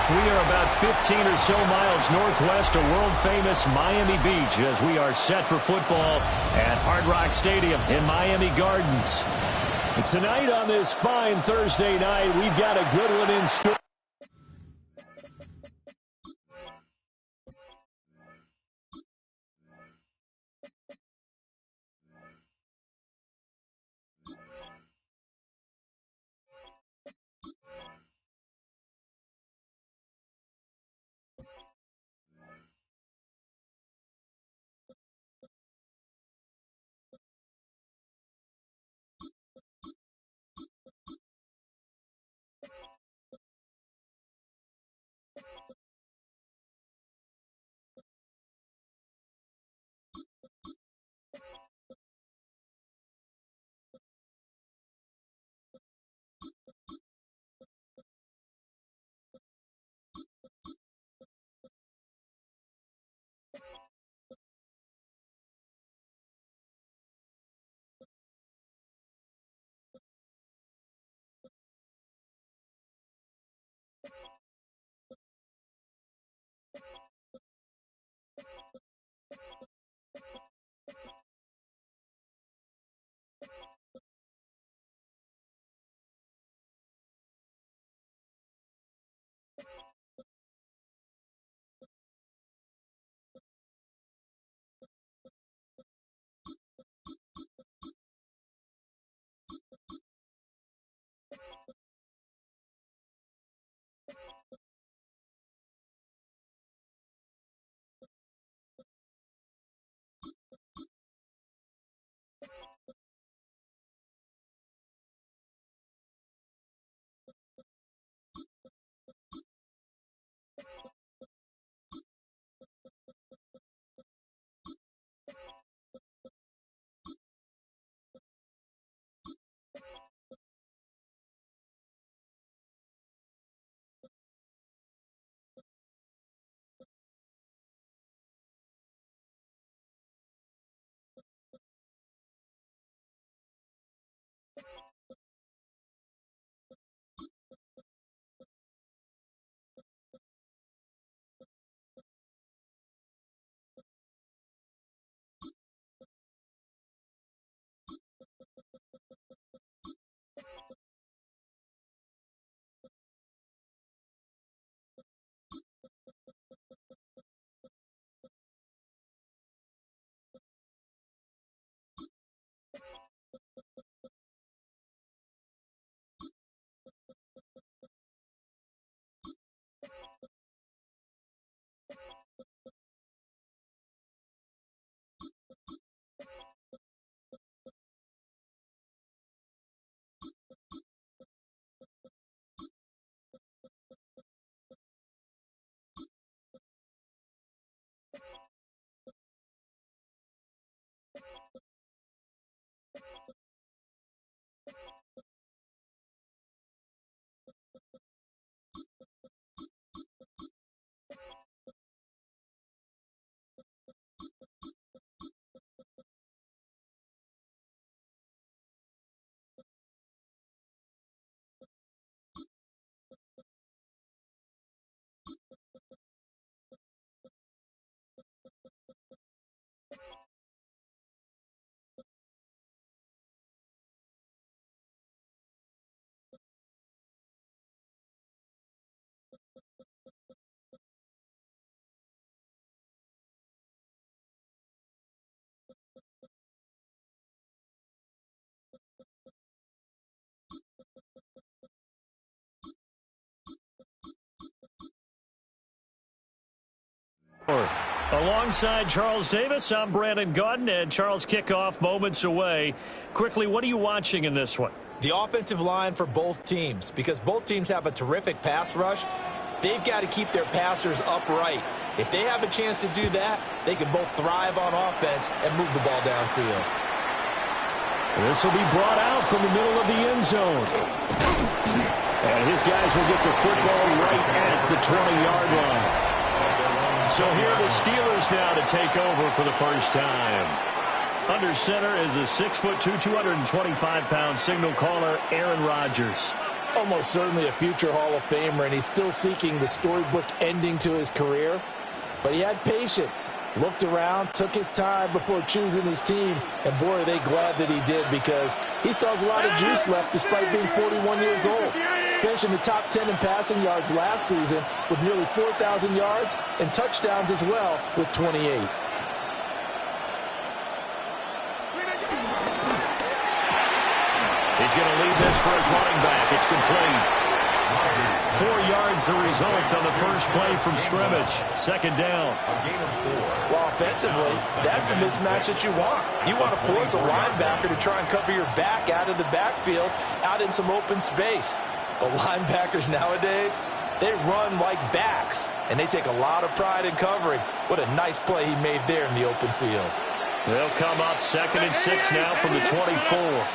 We are about 15 or so miles northwest of world-famous Miami Beach as we are set for football at Hard Rock Stadium in Miami Gardens. Tonight on this fine Thursday night, we've got a good one in store. Alongside Charles Davis, I'm Brandon Gaudin, and Charles, kickoff moments away. Quickly, what are you watching in this one? The offensive line for both teams, because both teams have a terrific pass rush. They've got to keep their passers upright. If they have a chance to do that, they can both thrive on offense and move the ball downfield. This will be brought out from the middle of the end zone. And his guys will get the football right at the 20-yard line. So here are the Steelers now to take over for the first time. Under center is a 6'2", 225-pound signal caller, Aaron Rodgers. Almost certainly a future Hall of Famer, and he's still seeking the storybook ending to his career. But he had patience, looked around, took his time before choosing his team, and boy, are they glad that he did, because he still has a lot of juice left despite being 41 years old. Finishing the top 10 in passing yards last season with nearly 4,000 yards and touchdowns as well with 28. He's going to lead this for his running back. It's complete. 4 yards the result on the first play from scrimmage. Second down. Well, offensively, that's the mismatch that you want. You want to force a linebacker to try and cover your back out of the backfield, out in some open space. But linebackers nowadays, they run like backs, and they take a lot of pride in covering. What a nice play he made there in the open field. They'll come up 2nd and 6 now from the 24.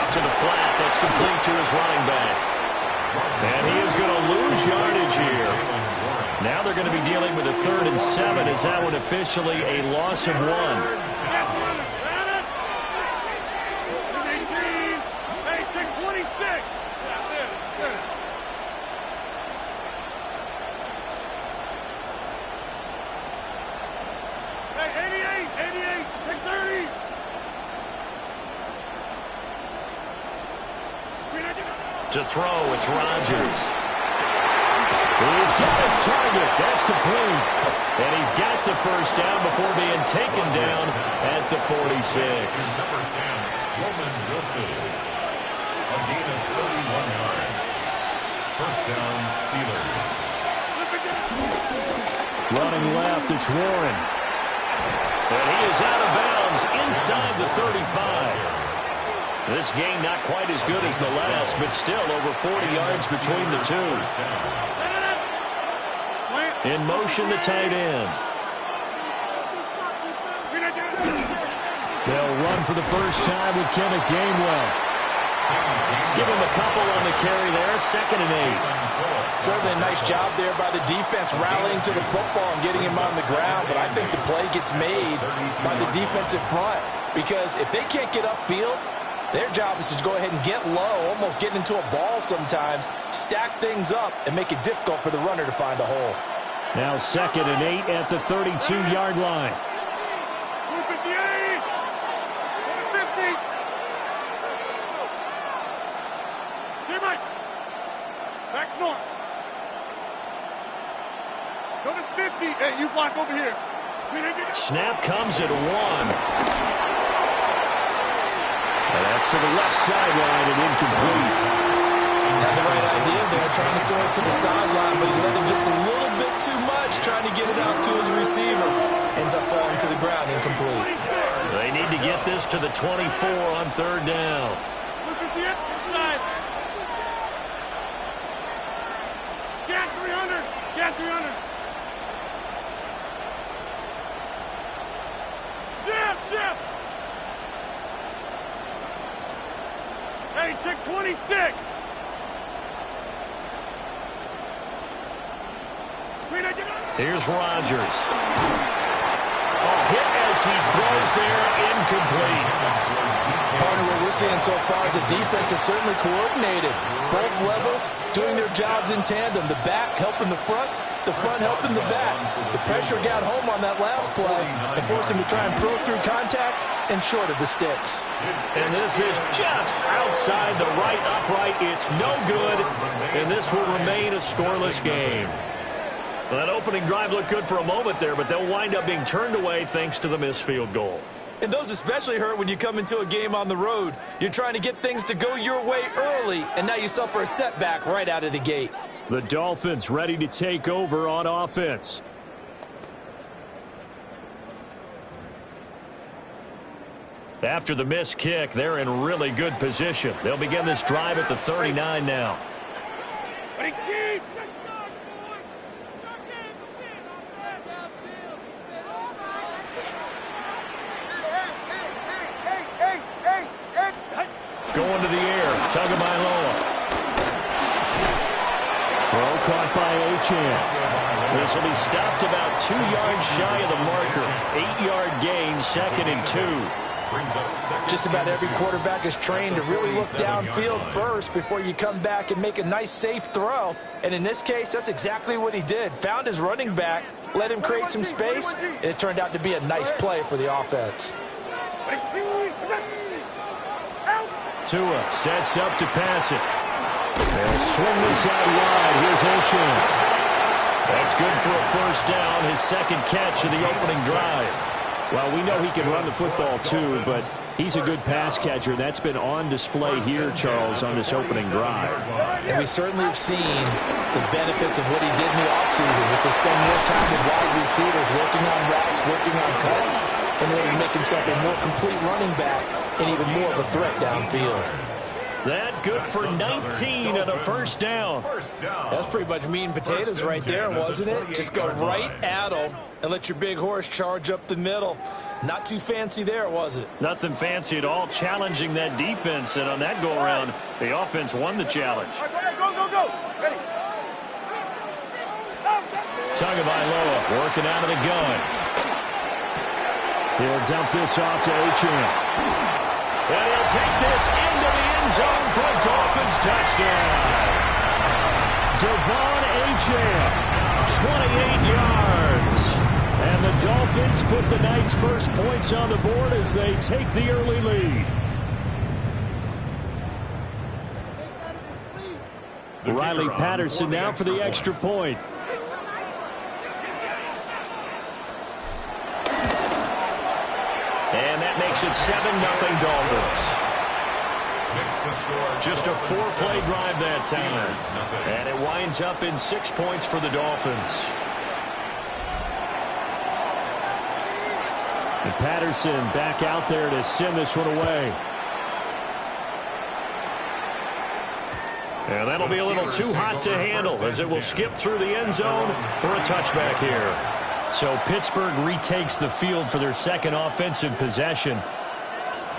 To the flat, that's complete to his running back. And he is going to lose yardage here. Now they're going to be dealing with a 3rd and 7. Is that one officially a loss of 1? To throw, it's Rodgers. He's got his target. That's complete. And he's got the first down before being taken down at the 46. Number 10, Roman Wilson. A gain of 31 yards. First down, Steelers. Running left, it's Warren. And he is out of bounds inside the 35. This game not quite as good as the last, but still over 40 yards between the two. In motion, the tight end. They'll run for the first time with Kenneth Gainwell. Give him a couple on the carry there, 2nd and 8. Certainly a nice job there by the defense rallying to the football and getting him on the ground, but I think the play gets made by the defensive front, because if they can't get upfield, their job is to go ahead and get low, almost getting into a ball sometimes, stack things up, and make it difficult for the runner to find a hole. Now 2nd and 8 at the 32-yard line. 58! 50! Get right! Back north. Go to 50. Hey, you block over here. Snap comes at 1. And that's to the left sideline and incomplete. Had the right idea there, trying to throw it to the sideline, but he let him just a little bit too much, trying to get it out to his receiver. Ends up falling to the ground, incomplete. They need to get this to the 24 on 3rd down. Look at the inside. Get 300. Get 300. Zip. Hey, check 26. Here's Rodgers. Hit as he throws there, incomplete. Partner, what we're seeing so far is the defense is certainly coordinated. Both levels doing their jobs in tandem. The back helping the front helping the back. The pressure got home on that last play and forced him to try and throw through contact and short of the sticks. And this is just outside the right upright. It's no good, and this will remain a scoreless game. Well, that opening drive looked good for a moment there, but they'll wind up being turned away thanks to the missed field goal. And those especially hurt when you come into a game on the road. You're trying to get things to go your way early, and now you suffer a setback right out of the gate. The Dolphins ready to take over on offense. After the missed kick, they're in really good position. They'll begin this drive at the 39 now. Going to the air, Tagovailoa. Throw caught by Achane. This will be stopped about 2 yards shy of the marker. 8-yard gain, 2nd and 2. Just about every quarterback is trained to really look downfield first before you come back and make a nice, safe throw. And in this case, that's exactly what he did. Found his running back, let him create some space, and it turned out to be a nice play for the offense. Tua sets up to pass it. They'll swing this out wide. Here's Gtowncapp. That's good for a first down, his 2nd catch of the opening drive. Well, we know he can run the football too, but he's a good pass catcher. That's been on display here, Charles, on this opening drive. And we certainly have seen the benefits of what he did in the offseason, which was spend more time with wide receivers, working on routes, working on cuts, and really make himself a more complete running back and even more of a threat downfield. That good for 19 on a first down. That's pretty much meat and potatoes right there, wasn't it? Just go right at him and let your big horse charge up the middle. Not too fancy there, was it? Nothing fancy at all, challenging that defense. And on that go-around, the offense won the challenge. Go. Ready. Tagovailoa working out of the gun. He'll dump this off to Gtowncapp. And he'll take this into the end zone for a Dolphins touchdown. Gtowncapp, 28 yards. And the Dolphins put the night's first points on the board as they take the early lead. Riley Patterson now for the extra point. And that makes it 7-0 Dolphins. Just a 4-play drive that time. And it winds up in 6 points for the Dolphins. And Patterson back out there to send this one away. And that'll be a little too hot to handle as it will skip through the end zone for a touchback here. So Pittsburgh retakes the field for their 2nd offensive possession.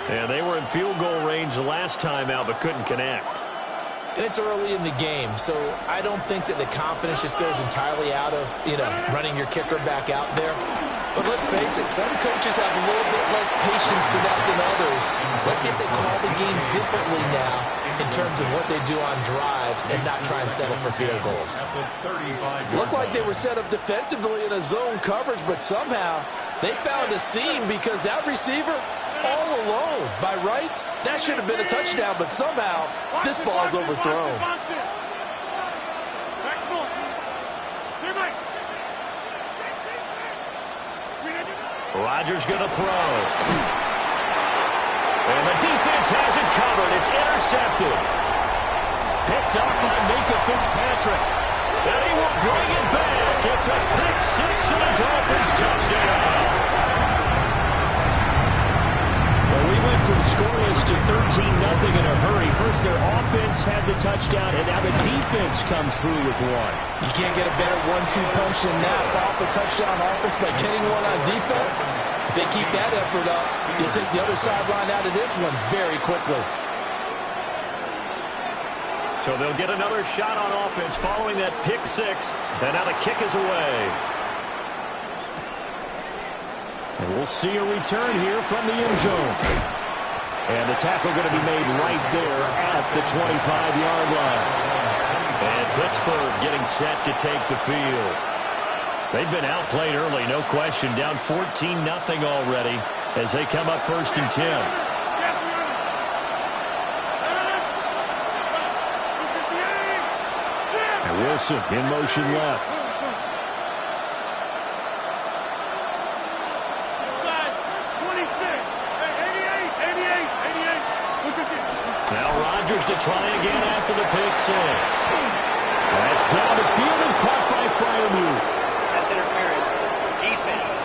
And they were in field goal range the last time out but couldn't connect. And it's early in the game, so I don't think that the confidence just goes entirely out of, running your kicker back out there. But let's face it, some coaches have a little bit less patience for that than others. Let's see if they call the game differently now in terms of what they do on drives and not try and settle for field goals. Looked like they were set up defensively in a zone coverage, but somehow they found a seam because that receiver all alone. By rights, that should have been a touchdown, but somehow this ball's overthrown. Rodgers going to throw. And the defense has it covered. It's intercepted. Picked up by Minka Fitzpatrick. And he will bring it back. It's a pick 6 and a Dolphins touchdown. Well, we went from scoreless to 13-0 in a hurry. First, their offense had the touchdown, and now the defense comes through with one. You can't get a better 1-2 punch than that. Off a touchdown offense by getting one on defense. If they keep that effort up, you'll take the other sideline out of this one very quickly. So they'll get another shot on offense following that pick 6, and now the kick is away. And we'll see a return here from the end zone. And the tackle going to be made right there at the 25-yard line. And Pittsburgh getting set to take the field. They've been outplayed early, no question. Down 14-0 already as they come up 1st and 10. And Wilson in motion left. Now Rodgers to try again after the pick 6. That's down the field and caught by Freiermuth. That's interference. Defense.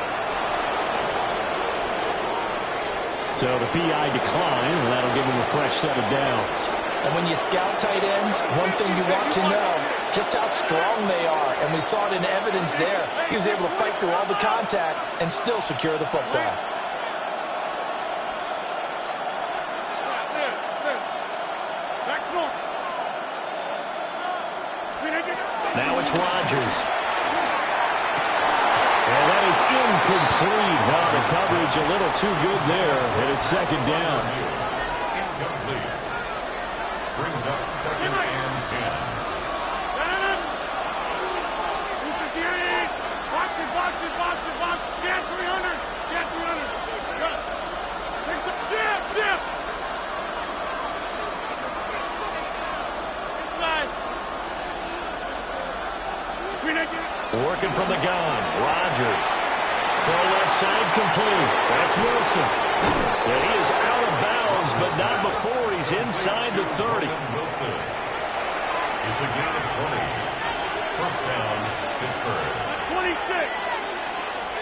So the PI decline, and that'll give him a fresh set of downs. And when you scout tight ends, one thing you want to know, just how strong they are. And we saw it in evidence there. He was able to fight through all the contact and still secure the football. Now it's Rodgers. is incomplete. Wow, the coverage a little too good there, and it's second down. Incomplete. Brings up second and 10. Box it, box it, box it, box it. Get 300. Get 300. Good. Take the zip, zip. Inside. Screen it. Working from the gun. Rodgers. Throw left side complete. That's Wilson. Yeah, he is out of bounds, but not before he's inside the 30. Wilson. It's a gain of 20. First down, Pittsburgh. 26.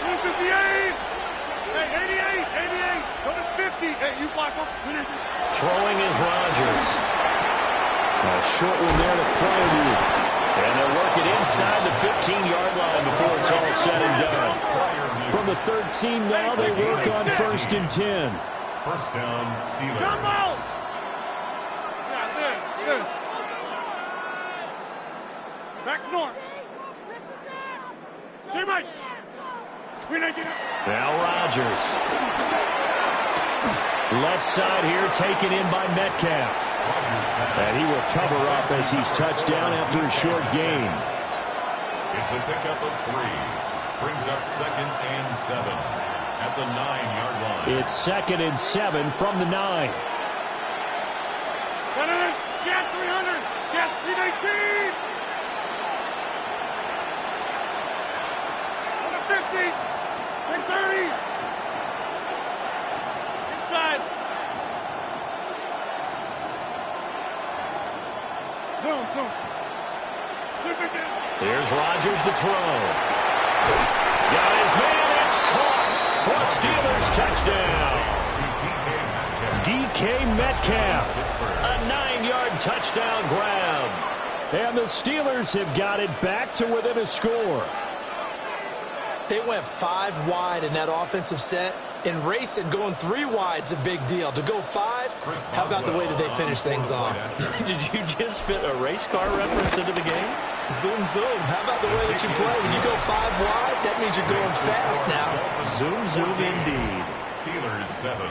258. Hey, 88. 88. Go to 50. Hey, you block off. Throwing is Rodgers. A short one there to Friday. And they'll work it inside the 15-yard line before it's all said and done. From the 13 now, they work on 1st and 10. First down, Steelers. Come out. Yeah, this. Back north. Teammate. Screen it. Now Rodgers. Left side here taken in by Metcalf. And he will cover up as he's touched down after a short gain. It's a pickup of 3. Brings up second and 7 at the 9-yard line. It's 2nd and 7 from the 9. Get 300. Get 318. 50. 630. Inside. Zoom. Slip it down. Here's Rodgers to throw. Got his man. It's caught for a Steelers touchdown. DK Metcalf. A 9-yard touchdown grab. And the Steelers have got it back to within a score. They went 5 wide in that offensive set. In racing, going 3 wide's a big deal. To go 5, how about the way that they finish things off? Did you just fit a race car reference into the game? Zoom. How about the way that you play? When you go 5 wide, that means you're going fast now. Zoom indeed. Steelers 7.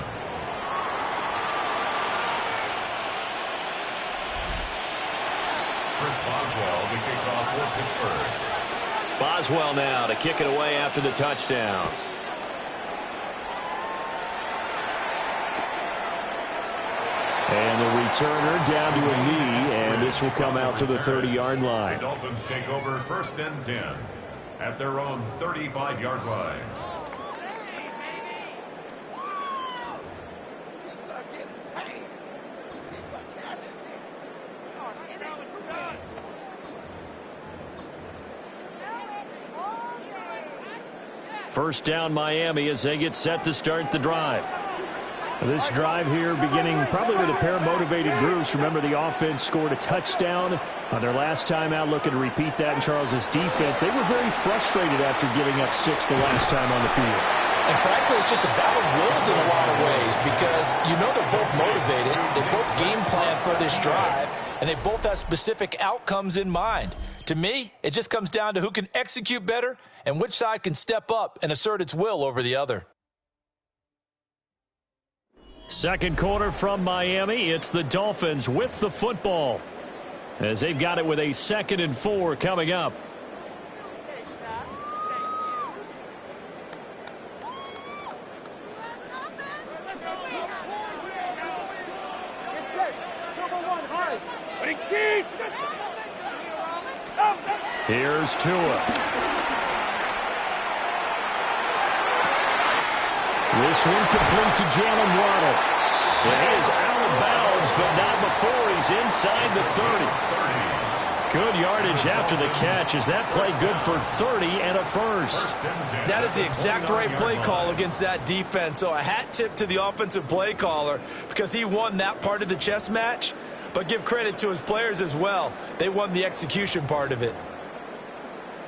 Chris Boswell to kick off for Pittsburgh. Boswell now to kick it away after the touchdown. And the returner down to a knee, and this will come out to the 30-yard line. The Dolphins take over 1st and 10 at their own 35-yard line. First down Miami as they get set to start the drive. This drive here beginning probably with a pair of motivated groups. Remember, the offense scored a touchdown on their last time out, looking to repeat that in Charles's defense. They were very frustrated after giving up 6 the last time on the field. And frankly, it's just a battle of wills in a lot of ways because you know they're both motivated. They both game plan for this drive, and they both have specific outcomes in mind. To me, it just comes down to who can execute better and which side can step up and assert its will over the other. Second quarter from Miami. It's the Dolphins with the football as they've got it with a 2nd and 4 coming up. Here's Tua. This one complete to Jalen Waddle. And he is out of bounds, but not before he's inside the 30. Good yardage after the catch. Is that play good for 30 and a first? That is the exact right play call against that defense. So a hat tip to the offensive play caller because he won that part of the chess match. But give credit to his players as well. They won the execution part of it.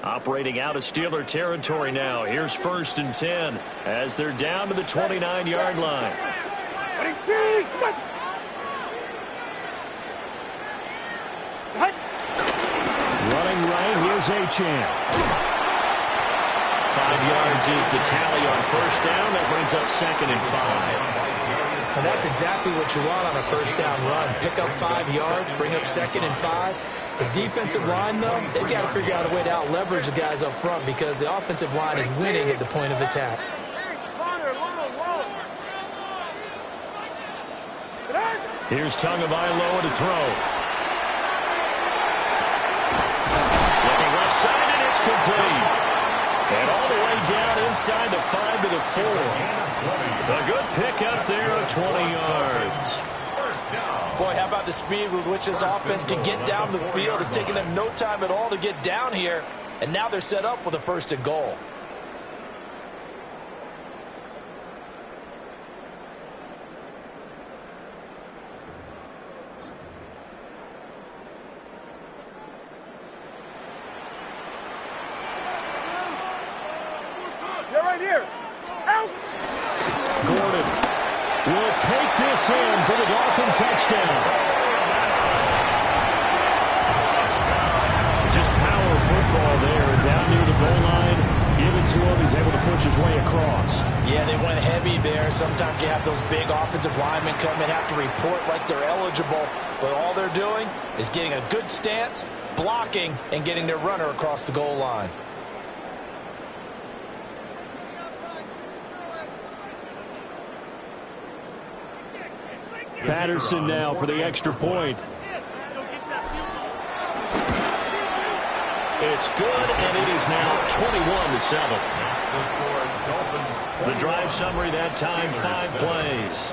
Operating out of Steeler territory now. Here's 1st and 10 as they're down to the 29-yard line. Running right, here's Achane. 5-yard yards is the tally on first down. That brings up 2nd and 5. And that's exactly what you want on a first down run. Pick up 5 yards, bring up 2nd and 5. The defensive line, though, they've got to figure out a way to out-leverage the guys up front because the offensive line is winning at the point of attack. Here's Tagovailoa to throw. Looking left side, and it's complete. And all the way down inside the 5 to the 4. A good pick up there of 20 yards. Boy, how about the speed with which this offense can get down the field? It's taking them no time at all to get down here. And now they're set up with a 1st and goal. They're right here. Out. Gordon will take this in for the Dolphin touchdown. Just power football there down near the goal line. Give it to him. He's able to push his way across. Yeah, they went heavy there. Sometimes you have those big offensive linemen come and have to report like they're eligible. But all they're doing is getting a good stance, blocking, and getting their runner across the goal line. Patterson now for the extra point. It's good, and it is now 21-7. The drive summary that time, 5 plays.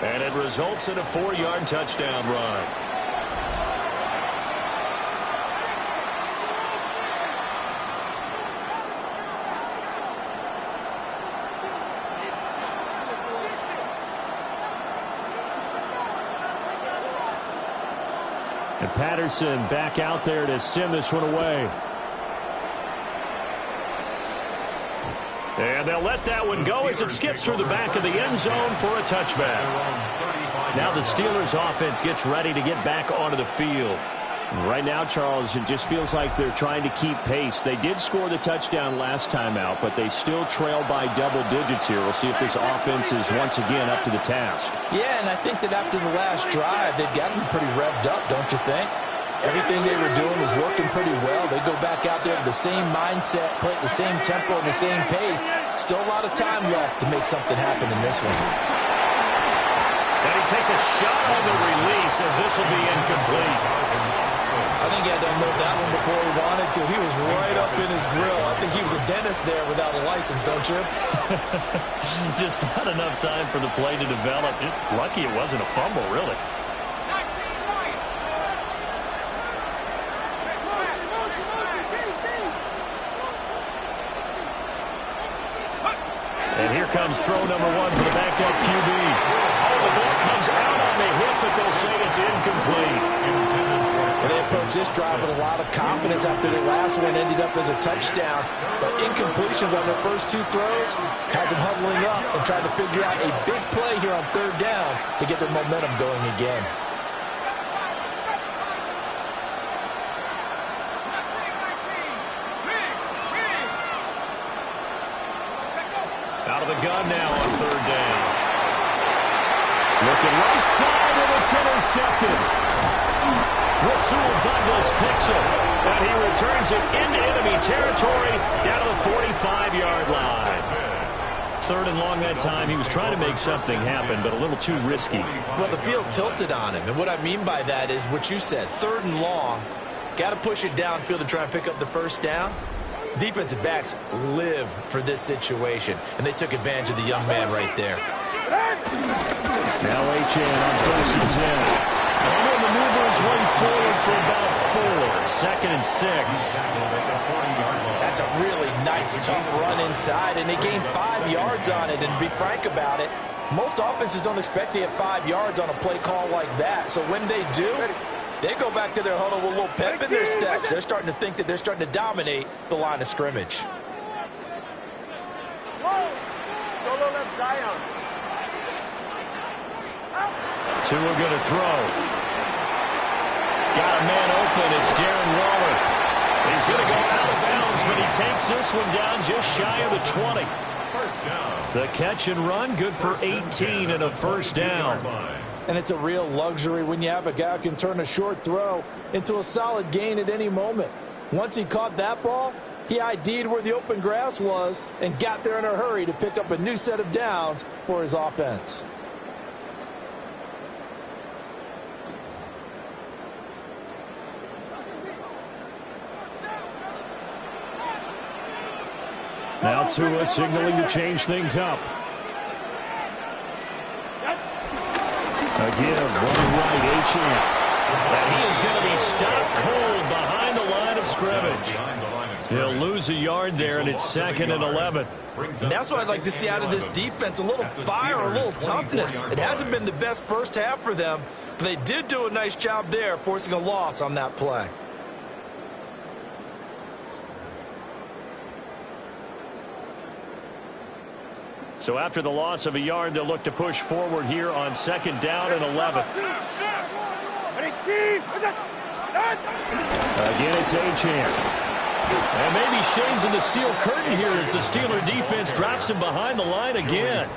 And it results in a 4-yard touchdown run. And Patterson back out there to send this one away. And they'll let that one go as it skips through the back of the end zone for a touchback. Now the Steelers offense gets ready to get back onto the field. Right now, Charles, it just feels like they're trying to keep pace. They did score the touchdown last time out, but they still trail by double digits here. We'll see if this offense is once again up to the task. Yeah, and I think that after the last drive, they've gotten pretty revved up, don't you think? Everything they were doing was working pretty well. They go back out there with the same mindset, play at the same tempo and the same pace. Still a lot of time left to make something happen in this one. And he takes a shot on the release as this will be incomplete. I think he had to unload that one before he wanted to. He was right up in his grill. I think he was a dentist there without a license, don't you? Just not enough time for the play to develop. Just lucky it wasn't a fumble, really. And here comes throw number 1 for the backup QB. Oh, the ball comes out on the hip, but they'll say it's incomplete. And they approached this drive with a lot of confidence after their last one ended up as a touchdown. But incompletions on their first 2 throws has them huddling up and trying to figure out a big play here on 3rd down to get their momentum going again. Out of the gun now on 3rd down. Looking right side, and it's intercepted. Rasul Douglas picks it, and he returns it into enemy territory down to the 45-yard line. 3rd and long that time. He was trying to make something happen, but a little too risky. Well, the field tilted on him, and what I mean by that is what you said. 3rd and long, got to push it downfield to try and pick up the 1st down. Defensive backs live for this situation, and they took advantage of the young man right there. Now HN on 1st and 10. And then the movers run forward for about 4. 2nd and 6. That's a really nice, tough run inside, and they gained 5 yards on it. And to be frank about it, most offenses don't expect to get 5 yards on a play call like that. So when they do, they go back to their huddle with a little pep in their steps. They're starting to think that they're starting to dominate the line of scrimmage. Solo left Zion. Tua going to throw. Got a man open. It's Darren Waller. He's going to go out of bounds, but he takes this one down just shy of the 20. First down. The catch and run, good for 18 and a first down. And it's a real luxury when you have a guy who can turn a short throw into a solid gain at any moment. Once he caught that ball, he ID'd where the open grass was and got there in a hurry to pick up a new set of downs for his offense. Now Tua signaling to change things up. A give, running right, H.M. And he is going to be stopped cold behind the line of scrimmage. He'll lose a yard there, and it's 2nd and 11. And that's what I'd like to see out of this defense, a little fire, a little toughness. It hasn't been the best first half for them, but they did do a nice job there, forcing a loss on that play. So after the loss of a yard, they'll look to push forward here on 2nd down and 11. Again, it's Achane. And maybe Shane's in the steel curtain here as the Steeler defense drops him behind the line again.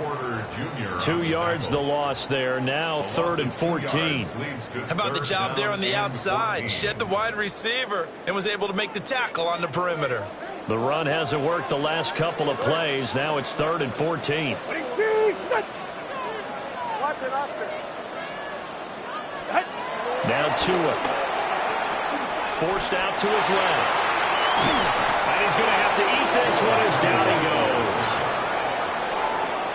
2 yards the loss there. Now 3rd and 14. How about the job there on the outside? Shed the wide receiver and was able to make the tackle on the perimeter. The run hasn't worked the last couple of plays. Now it's 3rd and 14. Now Tua. Forced out to his left. And he's going to have to eat this one as down he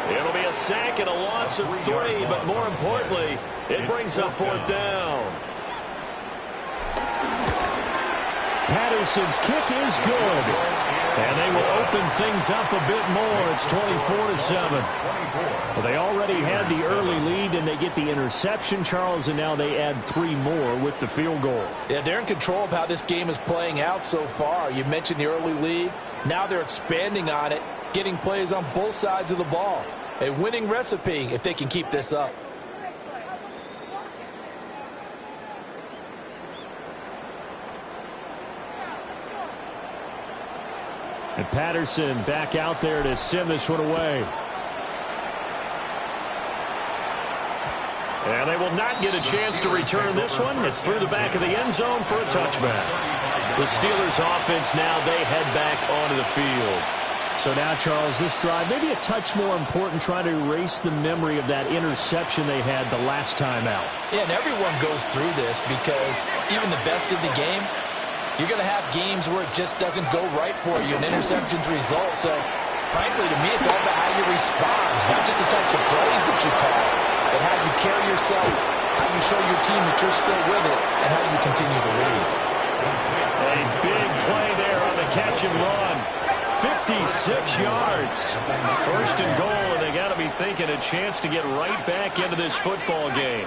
goes. It'll be a sack and a loss of 3, but more importantly, it brings up 4th down. Patterson's kick is good. And they will open things up a bit more. It's 24-7. Well, they already had the early lead, and they get the interception, Charles, and now they add 3 more with the field goal. Yeah, they're in control of how this game is playing out so far. You mentioned the early lead. Now they're expanding on it, getting plays on both sides of the ball. A winning recipe if they can keep this up. And Patterson back out there to send this one away. And they will not get a chance to return this one. It's through the back of the end zone for a touchback. The Steelers offense now, they head back onto the field. So now, Charles, this drive maybe a touch more important, trying to erase the memory of that interception they had the last time out. Yeah, and everyone goes through this because even the best in the game, you're going to have games where it just doesn't go right for you, and interceptions result. So, frankly, to me, it's all about how you respond, not just the types of plays that you call, but how you carry yourself, how you show your team that you're still with it, and how you continue to lead. A big play there on the catch and run. 56 yards. 1st and goal, and they got to be thinking a chance to get right back into this football game.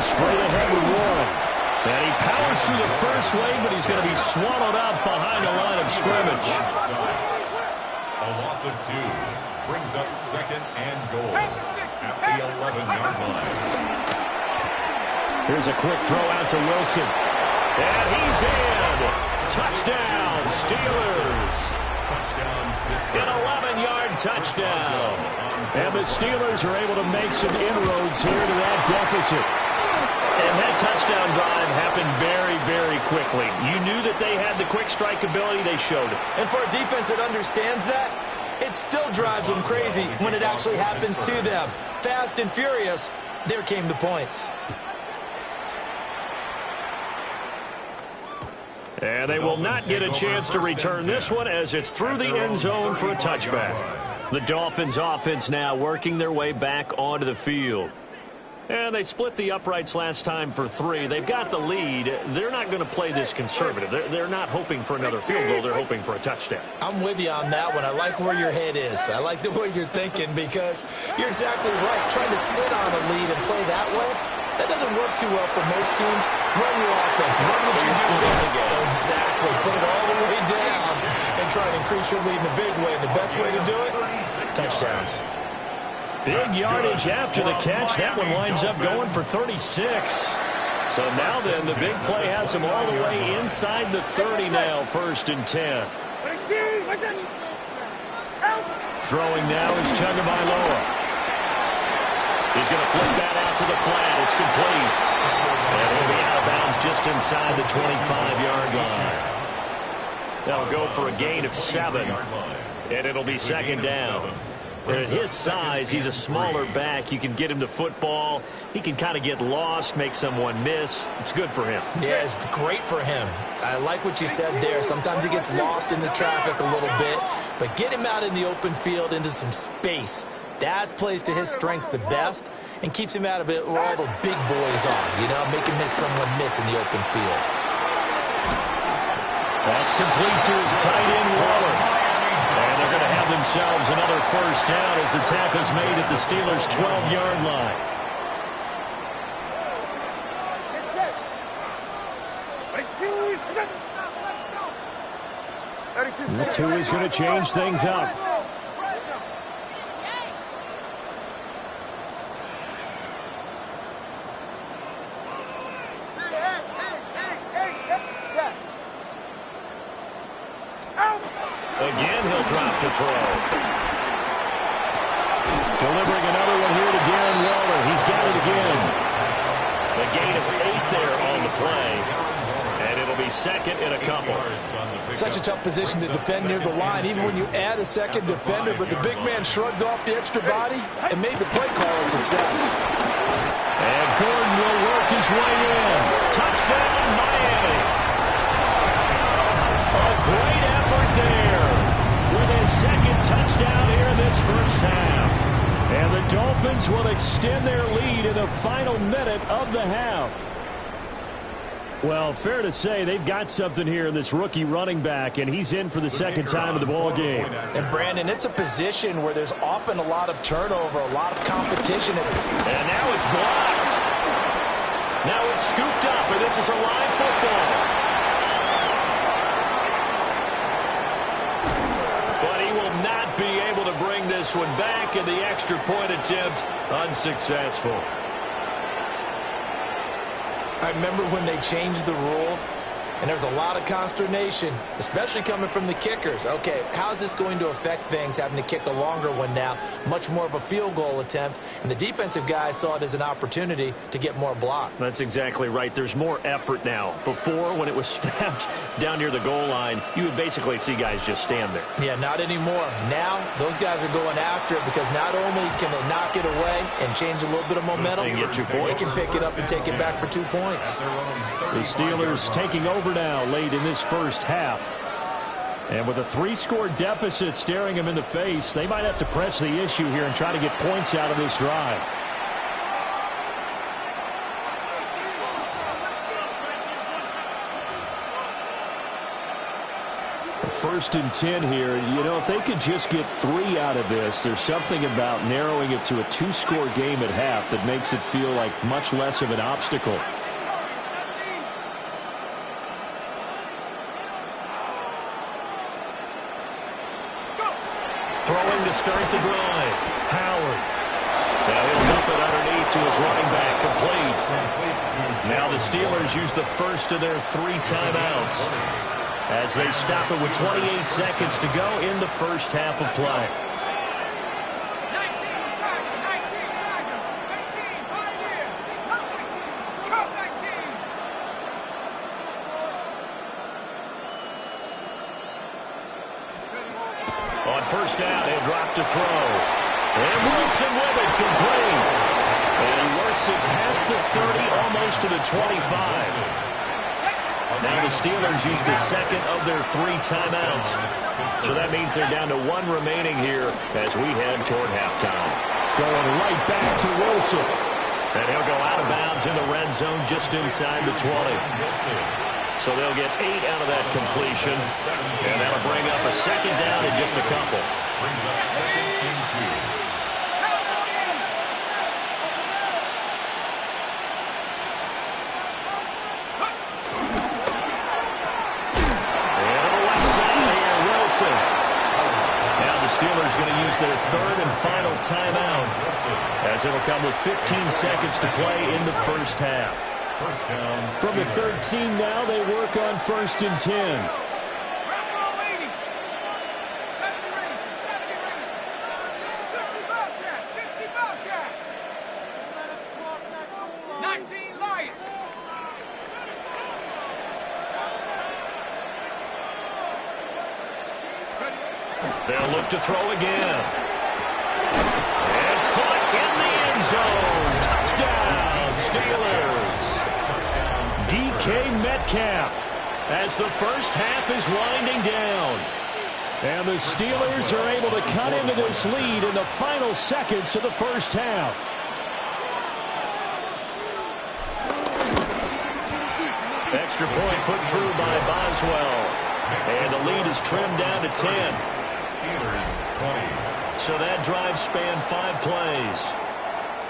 Straight ahead with Warren. And he powers through the first wave, but he's going to be swallowed up behind the line of scrimmage. A loss of 2 brings up 2nd and goal at the 11-yard line. Here's a quick throw out to Wilson. And he's in. Touchdown, Steelers. Touchdown. An 11-yard touchdown. And the Steelers are able to make some inroads here to that deficit. And that touchdown drive happened very, very quickly. You knew that they had the quick strike ability. They showed it. And for a defense that understands that, it still drives them crazy when it actually happens to them. Fast and furious, there came the points. And they will not get a chance to return this one as it's through the end zone for a touchback. The Dolphins offense now working their way back onto the field. And they split the uprights last time for 3. They've got the lead. They're not going to play this conservative. They're not hoping for another field goal. They're hoping for a touchdown. I'm with you on that one. I like where your head is. I like the way you're thinking because you're exactly right. Trying to sit on a lead and play that way, that doesn't work too well for most teams. Run your offense. Run what you do best. Exactly. Put it all the way down and try and increase your lead in a big way. And the best way to do it, touchdowns. Big yardage after the catch. That one winds up going for 36. So now then, the big play has him all the way inside the 30 now, 1st and 10. Throwing now is Tagovailoa. He's going to flip that out to the flat. It's complete. And he'll be out of bounds just inside the 25-yard line. That'll go for a gain of 7. And it'll be 2nd down. And at his size, he's a smaller back. You can get him to football. He can kind of get lost, make someone miss. It's good for him. Yeah, it's great for him. I like what you said there. Sometimes he gets lost in the traffic a little bit. But get him out in the open field into some space. That plays to his strengths the best and keeps him out of it where all the big boys are. You know, make someone miss in the open field. That's complete to his tight end, Waller. And they're going to have themselves another 1st down as the tackle's made at the Steelers' 12-yard line. The 2 is going to change things up. Again, he'll drop to throw. Delivering another one here to Darren Waller. He's got it again. The gain of 8 there on the play. And it'll be 2nd and a couple. Such a tough position to defend near the line, even when you add a second defender. But the big man shrugged off the extra body and made the play call a success. And Gordon will work his way in. Touchdown, Miami. A great effort there with his 2nd touchdown here in this 1st half. And the Dolphins will extend their lead in the final minute of the half. Well, fair to say they've got something here in this rookie running back, and he's in for the 2nd time of the ball game. And, Brandon, it's a position where there's often a lot of turnover, a lot of competition. And now it's blocked. Now it's scooped up, and this is a live football. But he will not be able to bring this one back, and the extra point attempt unsuccessful. I remember when they changed the rule, and there was a lot of consternation, especially coming from the kickers. Okay, how's this going to affect things, having to kick a longer one now, much more of a field goal attempt, and the defensive guys saw it as an opportunity to get more blocks. That's exactly right. There's more effort now. Before, when it was snapped down near the goal line, you would basically see guys just stand there. Yeah, not anymore. Now, those guys are going after it because not only can they knock it away and change a little bit of momentum, They get 2 points. they can pick it up and take it back for 2 points. The Steelers taking over now late in this 1st half. And with a 3-score deficit staring them in the face, they might have to press the issue here and try to get points out of this drive. First and 10 here. You know, if they could just get 3 out of this, there's something about narrowing it to a 2-score game at half that makes it feel like much less of an obstacle. Throwing to start the drive. Howard. Now he'll dump it underneath to his running back, complete. Now the Steelers use the first of their 3 timeouts as they stop it with 28 seconds to go in the 1st half of play. On 1st down, he'll drop to throw. And Wilson with it, complete. And he works it past the 30, almost to the 25. Now the Steelers use the 2nd of their 3 timeouts. So that means they're down to 1 remaining here as we head toward halftime. Going right back to Wilson. And he'll go out of bounds in the red zone just inside the 20. So they'll get 8 out of that completion. And that'll bring up a second down in just a couple. Brings up second and 2. Now the Steelers going to use their third and final timeout as it'll come with 15 seconds to play in the first half. First down. From the 13 now, they work on 1st and 10. 19 Lion. They'll look to throw again. And caught in the end zone. Touchdown, Steelers. DK Metcalf as the first half is winding down. And the Steelers are able to cut into this lead in the final seconds of the first half. Extra point put through by Boswell. And the lead is trimmed down to 10. Steelers 20. So that drive spanned 5 plays.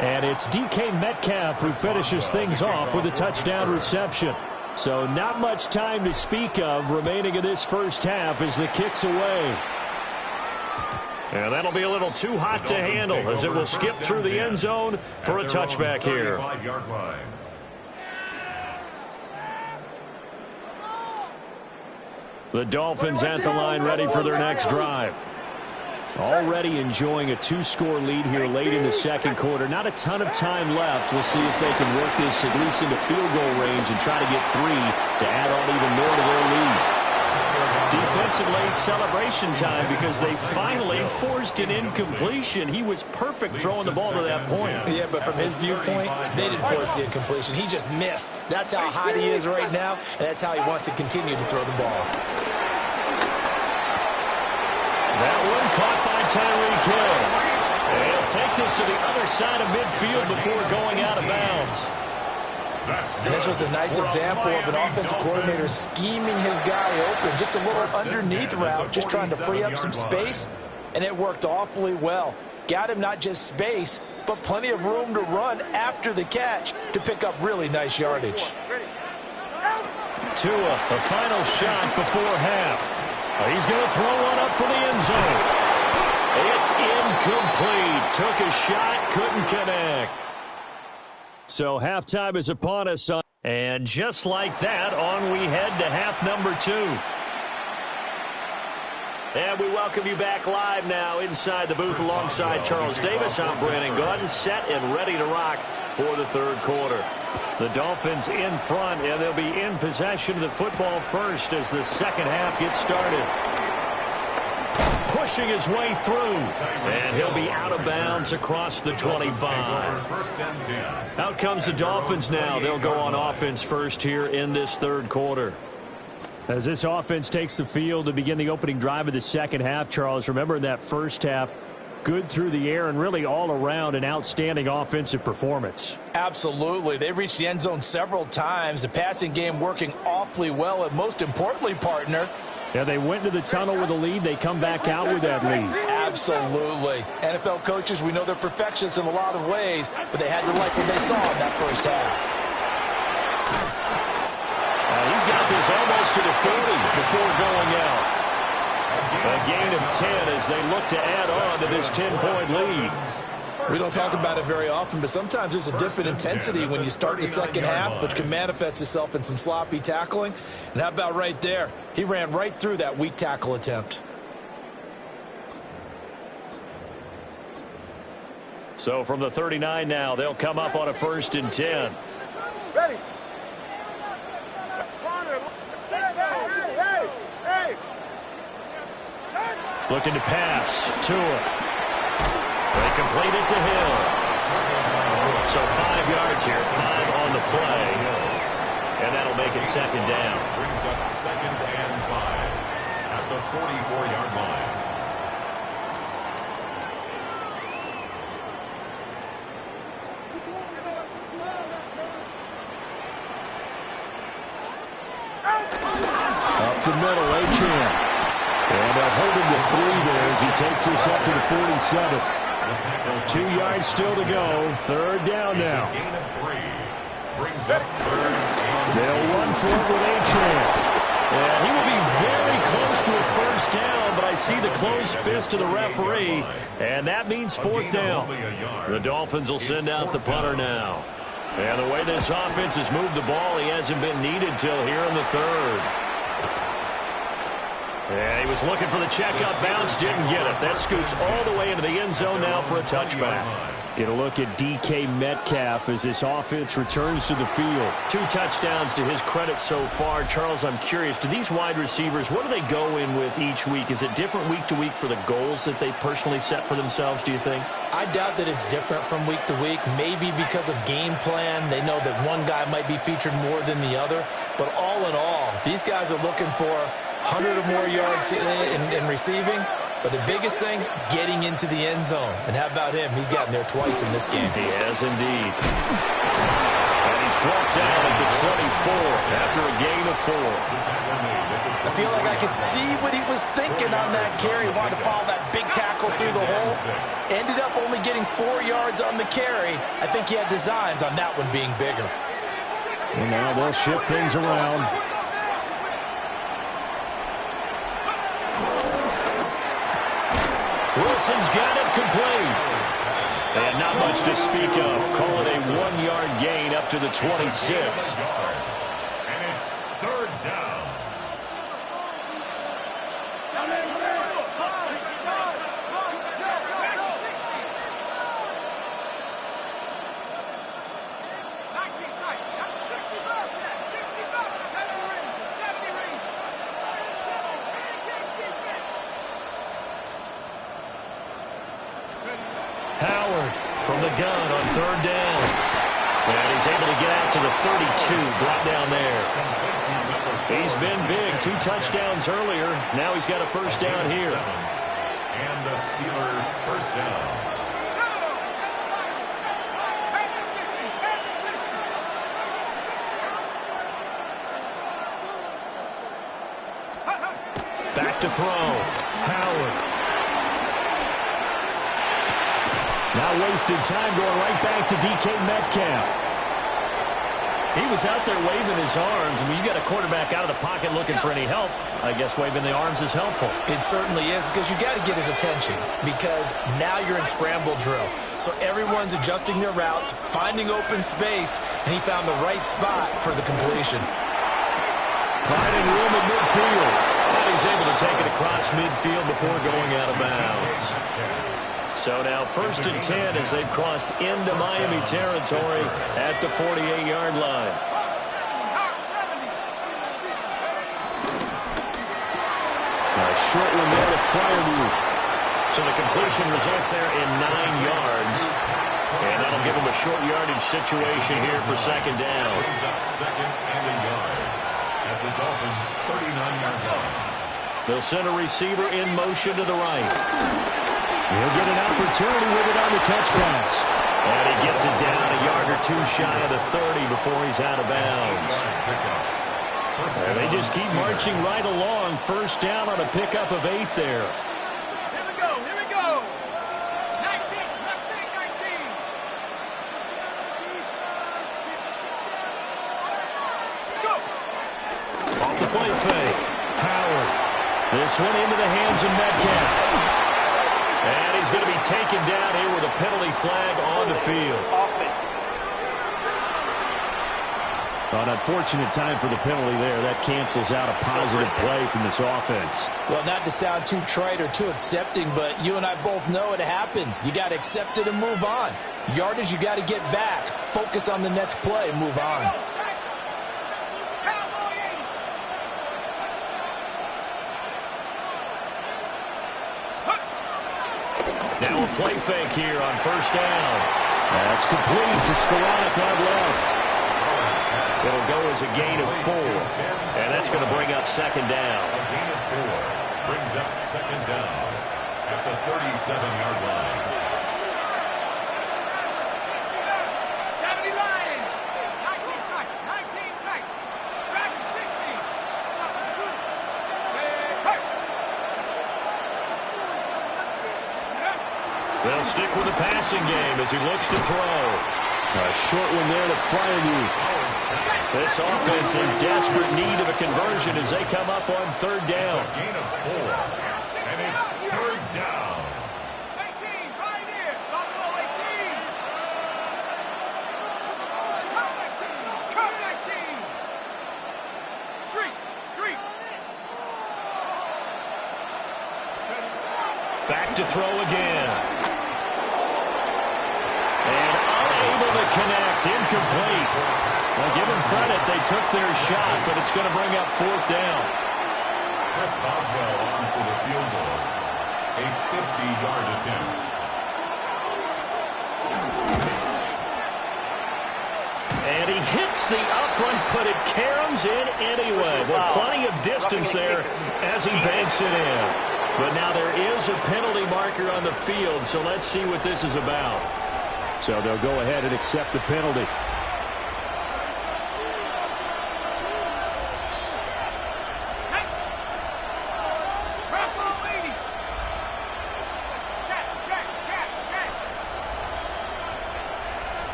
And it's DK Metcalf who finishes things off with a touchdown reception. So not much time to speak of remaining in this first half as the kick's away. And that'll be a little too hot to handle as it will skip through the end zone for a touchback here. 35-yard line. The Dolphins at the line ready for their next drive. Already enjoying a 2-score lead here late in the second quarter. Not a ton of time left. We'll see if they can work this at least into field goal range and try to get 3 to add on even more to their lead. Defensively, celebration time because they finally forced an incompletion. He was perfect throwing the ball to that point. Yeah, but from his viewpoint, they didn't force the incompletion. He just missed. That's how hot he is right now, and that's how he wants to continue to throw the ball. That one caught by Tyreek Hill. And he'll take this to the other side of midfield before going out of bounds. And this was a nice example of an offensive coordinator scheming his guy open. Just a little underneath route, just trying to free up some space, and it worked awfully well. Got him not just space, but plenty of room to run after the catch to pick up really nice yardage. Tua, the final shot before half. He's going to throw one up for the end zone. It's incomplete. Took a shot, couldn't connect. So halftime is upon us. And just like that, on we head to half number 2. And we welcome you back live now inside the booth alongside Charles Davis. I'm Brandon Gordon, set and ready to rock for the third quarter. The Dolphins in front, and they'll be in possession of the football first as the second half gets started. Pushing his way through, and he'll be out of bounds across the 25. Out comes the Dolphins now. They'll go on offense first here in this third quarter. As this offense takes the field to begin the opening drive of the second half, Charles, remember in that first half, good through the air and really all around an outstanding offensive performance. Absolutely. They reached the end zone several times. The passing game working awfully well, and most importantly, partner, yeah, they went to the tunnel with a lead. They come back out with that lead. Absolutely. NFL coaches, we know they're perfectionists in a lot of ways, but they had to like what they saw in that first half. He's got this almost to the 40 before going out. A gain of 10 as they look to add on to this 10-point lead. We don't talk about it very often, but sometimes there's a dip in intensity when you start the second half, which can manifest itself in some sloppy tackling. And how about right there? He ran right through that weak tackle attempt. So from the 39 now, they'll come up on a 1st and 10. Ready. Looking to pass. Tua. They complete it to Hill. So 5 yards here, 5 on the play. And that'll make it second down. Brings up second and 5 at the 44-yard line. Up the middle, A-Champ. And they'll hold him to 3 there as he takes this up to the 47. 2 yards still to go. 3rd down now. They'll run for it with A-Champ. And he will be very close to a 1st down, but I see the closed fist of the referee, and that means 4th down. The Dolphins will send out the punter now. And the way this offense has moved the ball, he hasn't been needed till here in the 3rd. And he was looking for the checkout bounce, didn't get it. That scoots all the way into the end zone now for a touchback. Get a look at DK Metcalf as this offense returns to the field. 2 touchdowns to his credit so far. Charles, I'm curious, do these wide receivers, what do they go in with each week? Is it different week to week for the goals that they personally set for themselves, do you think? I doubt that it's different from week to week. Maybe because of game plan, they know that one guy might be featured more than the other. But all in all, these guys are looking for 100 or more yards in receiving. But the biggest thing, getting into the end zone. And how about him? He's gotten there twice in this game. He has indeed. And he's brought down at the 24 after a gain of 4. I feel like I could see what he was thinking on that carry. He wanted to follow that big tackle through the hole. Ended up only getting 4 yards on the carry. I think he had designs on that one being bigger. And now they'll shift things around. Wilson's got it complete. And not much to speak of. Call it a 1-yard gain up to the 26. And it's 3rd down. Howard from the gun on 3rd down. And he's able to get out to the 32, brought down there. He's been big. 2 touchdowns earlier. Now he's got a 1st down here. And the Steelers' 1st down. Back to throw. Howard. Now wasted time going right back to DK Metcalf. He was out there waving his arms. I mean, you got a quarterback out of the pocket looking for any help. I guess waving the arms is helpful. It certainly is, because you got to get his attention, because now you're in scramble drill. So everyone's adjusting their routes, finding open space, and he found the right spot for the completion. Finding room at midfield. And he's able to take it across midfield before going out of bounds. So now 1st and 10 as they've crossed into Miami territory at the 48-yard line. A short one there to Freiermuth. So the completion results there in 9 yards. And that'll give him a short yardage situation here for 2nd down. Brings up 2nd and a yard at the Dolphins' 39-yard line. They'll send a receiver in motion to the right. He'll get an opportunity with it on the touchbacks. And he gets it down a yard or 2 shy of the 30 before he's out of bounds. And they just keep marching right along. 1st down on a pickup of 8 there. Here we go, here we go. 19, let's take 19. Go. Off the play fake. Howard. This one into the hands of Metcalf. And he's going to be taken down here with a penalty flag on the field. An unfortunate time for the penalty there. That cancels out a positive play from this offense. Well, not to sound too trite or too accepting, but you and I both know it happens. You got to accept it and move on. Yardage, you got to get back. Focus on the next play and move on. Now a play fake here on 1st down. That's complete to Skoranek on left. It'll go as a gain of 4. And that's going to bring up 2nd down. A gain of 4 brings up 2nd down at the 37-yard line. 70 Lions. They'll stick with the passing game as he looks to throw. A short one there to Fryermuth. This offense in desperate need of a conversion as they come up on third down. It's a gain of 4, and it's third down. 18, right here. Buffalo 18. Cut 19. Street. Back to throw again. And unable to connect. Incomplete. Well, give them credit. They took their shot, but it's going to bring up fourth down. Chris Boswell on for the field goal. A 50-yard attempt. And he hits the upright, but it caroms in anyway. Well, plenty of distance there as he banks it in. But now there is a penalty marker on the field, so let's see what this is about. So they'll go ahead and accept the penalty.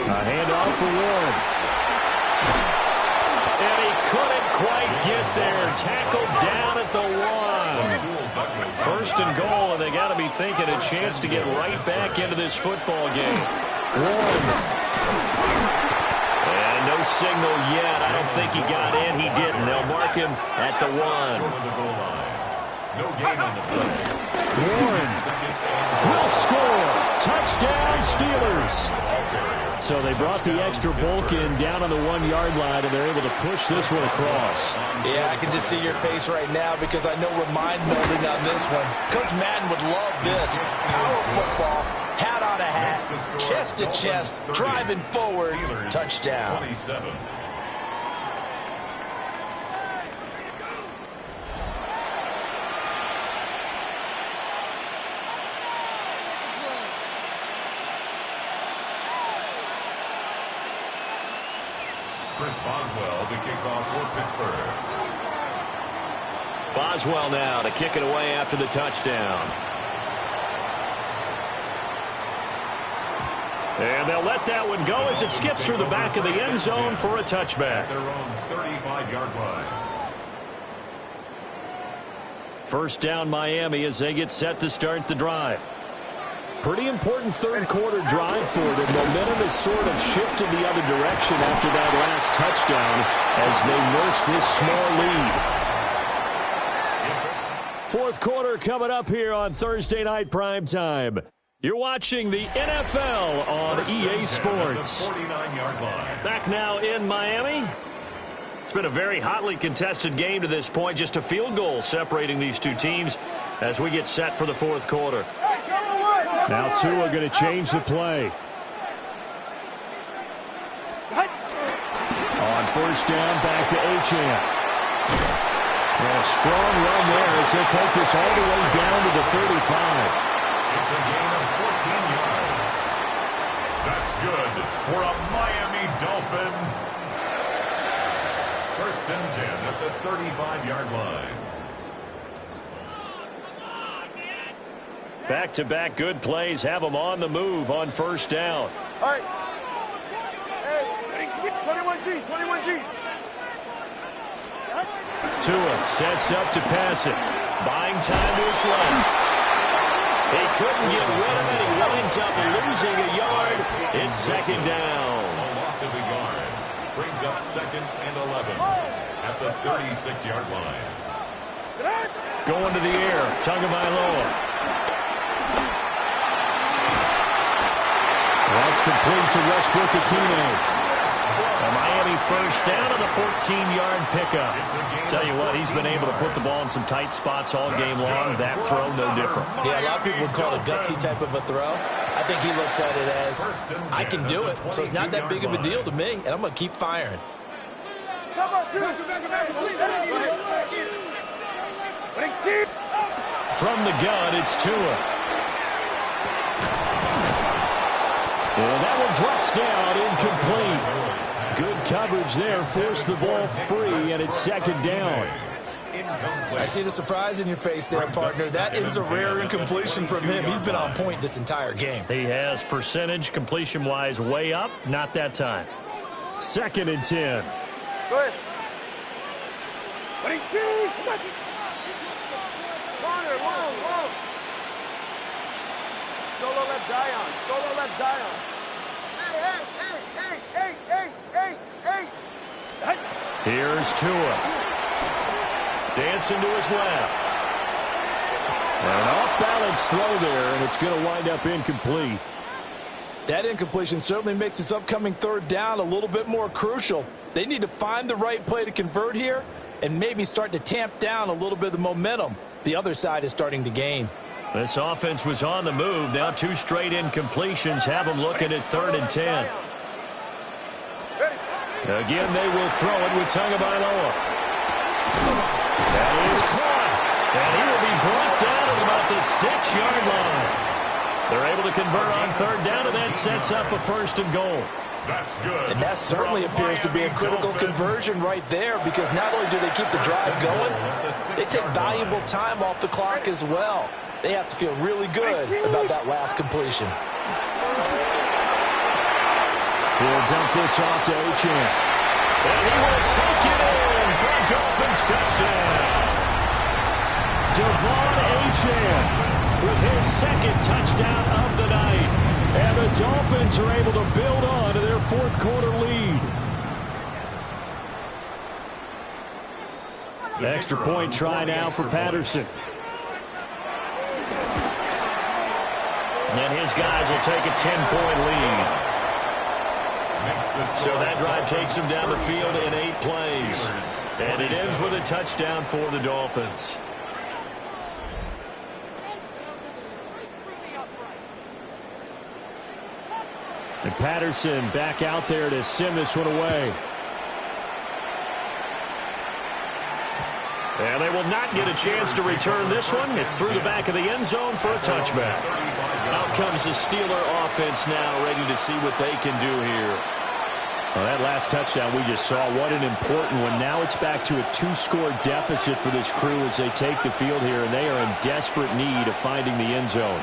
A handoff for Warren. And he couldn't quite get there. Tackled down at the 1. First and goal, and they got to be thinking a chance to get right back into this football game. Warren. And no signal yet. I don't think he got in. He didn't. They'll mark him at the 1. No gain on the play. Warren will score. Touchdown, Steelers. So they brought the extra bulk in down on the 1-yard line, and they're able to push this one across. Yeah, I can just see your face right now because I know we're mind-melding on this one. Coach Madden would love this. Power football, hat on a hat, chest to chest, driving forward, touchdown. 27. Chris Boswell to kick off for Pittsburgh. Boswell now to kick it away after the touchdown. And they'll let that one go as it skips through the back of the end zone for a touchback. Their own 35-yard line. First down Miami as they get set to start the drive. Pretty important third-quarter drive for them. Momentum has sort of shifted the other direction after that last touchdown as they nurse this small lead. Fourth quarter coming up here on Thursday Night Prime Time. You're watching the NFL on EA Sports. 49-yard line. Back now in Miami. It's been a very hotly contested game to this point. Just a field goal separating these two teams as we get set for the fourth quarter. Now Tua going to change the play. On first down, back to Achane. And a strong run there as he'll take this all the way down to the 35. It's a gain of 14 yards. That's good for a Miami Dolphin. First and 10 at the 35-yard line. Back-to-back good plays have them on the move on first down. All right. Hey, 21G. Tua sets up to pass it. Buying time to his left. He couldn't get rid of it. He winds up losing a yard. It's second down. A loss of a yard brings up second and 11 at the 36-yard line. Going to the air. Tagovailoa. That's complete to Westbrook-Ikhine. A Miami first down on the 14-yard pickup. Tell you what, he's been able to put the ball in some tight spots all game long. That throw, no different. Yeah, a lot of people would call it a gutsy type of a throw. I think he looks at it as, I can do it, so it's not that big of a deal to me, and I'm going to keep firing. From the gun, it's Tua. And that one drops down, incomplete. Good coverage there, forced the ball free, and it's second down. I see the surprise in your face there, partner. That is a rare incompletion from him. He's been on point this entire game. He has percentage completion-wise way up. Not that time. 2nd and 10. Go ahead. 22. Corner, long. Solo left Zion. Hey. Here's Tua. Dancing to his left. An off-balance throw there, and it's going to wind up incomplete. That incompletion certainly makes this upcoming 3rd down a little bit more crucial. They need to find the right play to convert here and maybe start to tamp down a little bit of the momentum the other side is starting to gain. This offense was on the move. Now 2 straight incompletions have them looking at 3rd and 10. Again, they will throw it with Tagovailoa. That is caught. And he will be brought down at about the 6-yard line. They're able to convert on 3rd down, and that sets up a 1st and goal. That's good. And that certainly appears to be a critical conversion right there, because not only do they keep the drive going, they take valuable time off the clock as well. They have to feel really good about that last completion. He'll dump this off to Achane. And he will take it in for a Dolphins touchdown. Devon Achane with his 2nd touchdown of the night. And the Dolphins are able to build on to their 4th quarter lead. Extra point try now for Patterson. And his guys will take a 10-point lead. So that drive takes him down the field in 8 plays. And it ends with a touchdown for the Dolphins. And Patterson back out there to send this one away. And they will not get a chance to return this one. It's through the back of the end zone for a touchback. Out comes the Steeler offense now, ready to see what they can do here. Well, that last touchdown we just saw, what an important one. Now it's back to a 2-score deficit for this crew as they take the field here, and they are in desperate need of finding the end zone.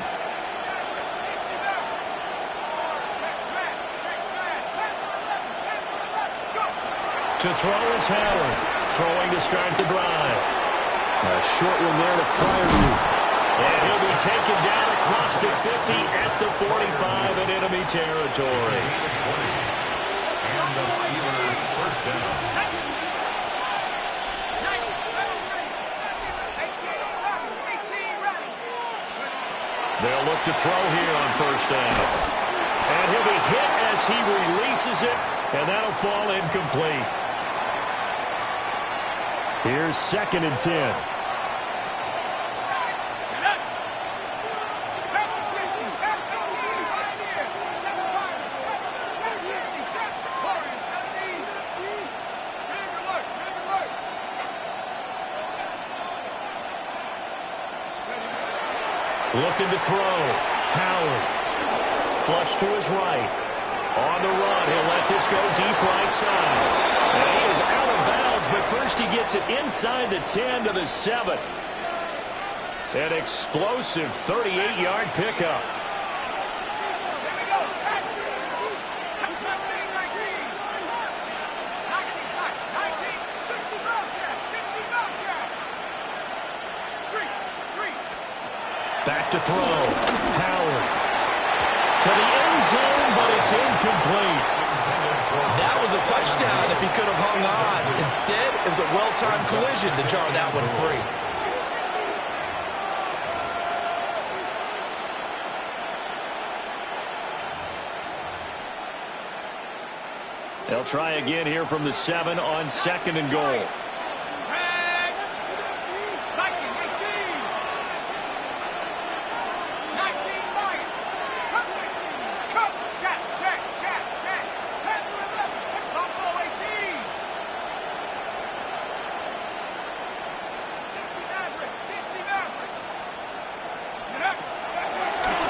To throw is Howard. Throwing to start the drive. A short one there to Freiermuth. And he'll be taken down across the 50 at the 45 in enemy territory. And the Steelers 1st down. They'll look to throw here on 1st down. And he'll be hit as he releases it, and that'll fall incomplete. Here's 2nd and 10. Looking to throw. Howard. Flush to his right. On the run, he'll let this go deep right side. And he is out of bounds, but first he gets it inside the 10 to the 7. An explosive 38-yard pickup. Back to throw. Howard. To the end zone, but it's incomplete. That was a touchdown if he could have hung on. Instead, it was a well-timed collision to jar that one free. They'll try again here from the 7 on 2nd and goal.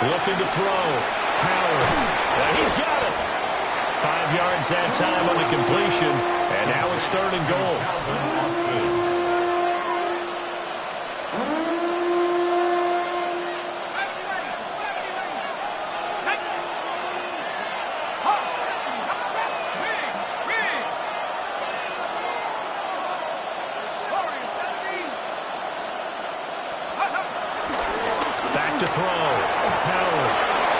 Looking to throw. Howard. And he's got it. 5 yards that time on the completion. And now it's 3rd and goal. to throw. Howard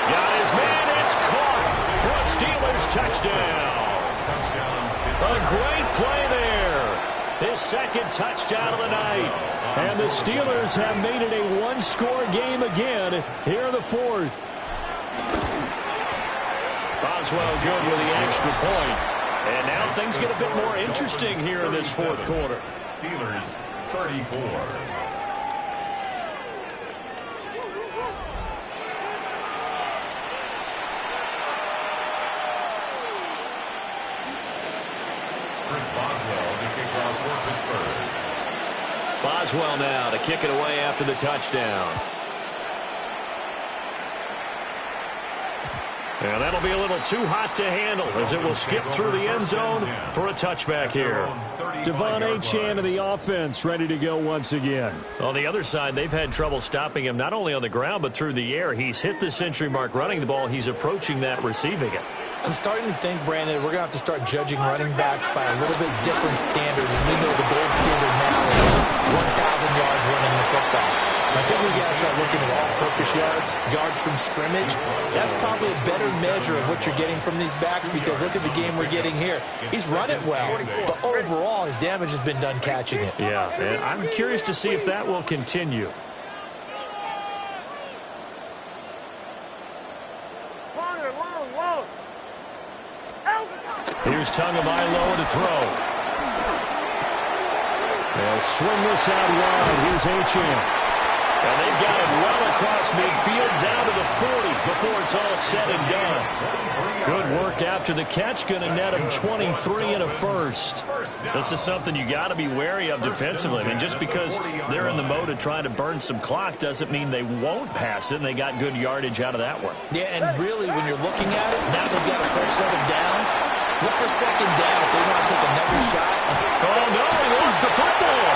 got his man. It's caught for a Steelers touchdown. A great play there. His second touchdown of the night. And the Steelers have made it a one-score game again here in the fourth. Boswell good with the extra point. And now things get a bit more interesting here in this fourth quarter. Steelers 34. Boswell now to kick it away after the touchdown. And that'll be a little too hot to handle as it will skip through the end zone for a touchback here. Devon Achane of the offense ready to go once again. On the other side, they've had trouble stopping him not only on the ground but through the air. He's hit the century mark running the ball. He's approaching that receiving it. I'm starting to think, Brandon, we're going to have to start judging running backs by a little bit different standard. And we know the gold standard now is 1,000 yards running the football. I think we've got to start looking at all-purpose yards, yards from scrimmage. That's probably a better measure of what you're getting from these backs because look at the game we're getting here. He's run it well, but overall his damage has been done catching it. Yeah, and I'm curious to see if that will continue. Here's Tagovailoa to throw. They'll swing this out wide. Here's Achane. And they've got it well across midfield down to the 40 before it's all said and done. Good work after the catch. Going to net him 23 and a first. This is something you got to be wary of defensively. I mean, just because they're in the mode of trying to burn some clock doesn't mean they won't pass it, and they got good yardage out of that one. Yeah, and really, when you're looking at it, now they've got a fresh set of downs. Look for second down if they want to take another shot. Oh, no, he lost the football.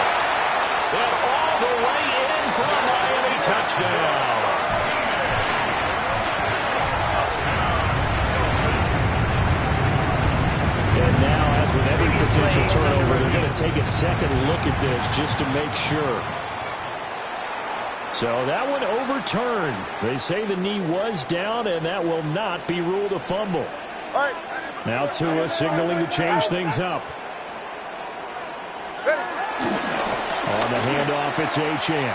And all the way in for a Miami touchdown. And now, as with every potential turnover, they're going to take a second look at this just to make sure. So that one overturned. They say the knee was down, and that will not be ruled a fumble. Now Tua signaling to change things up. On the handoff, it's Achane.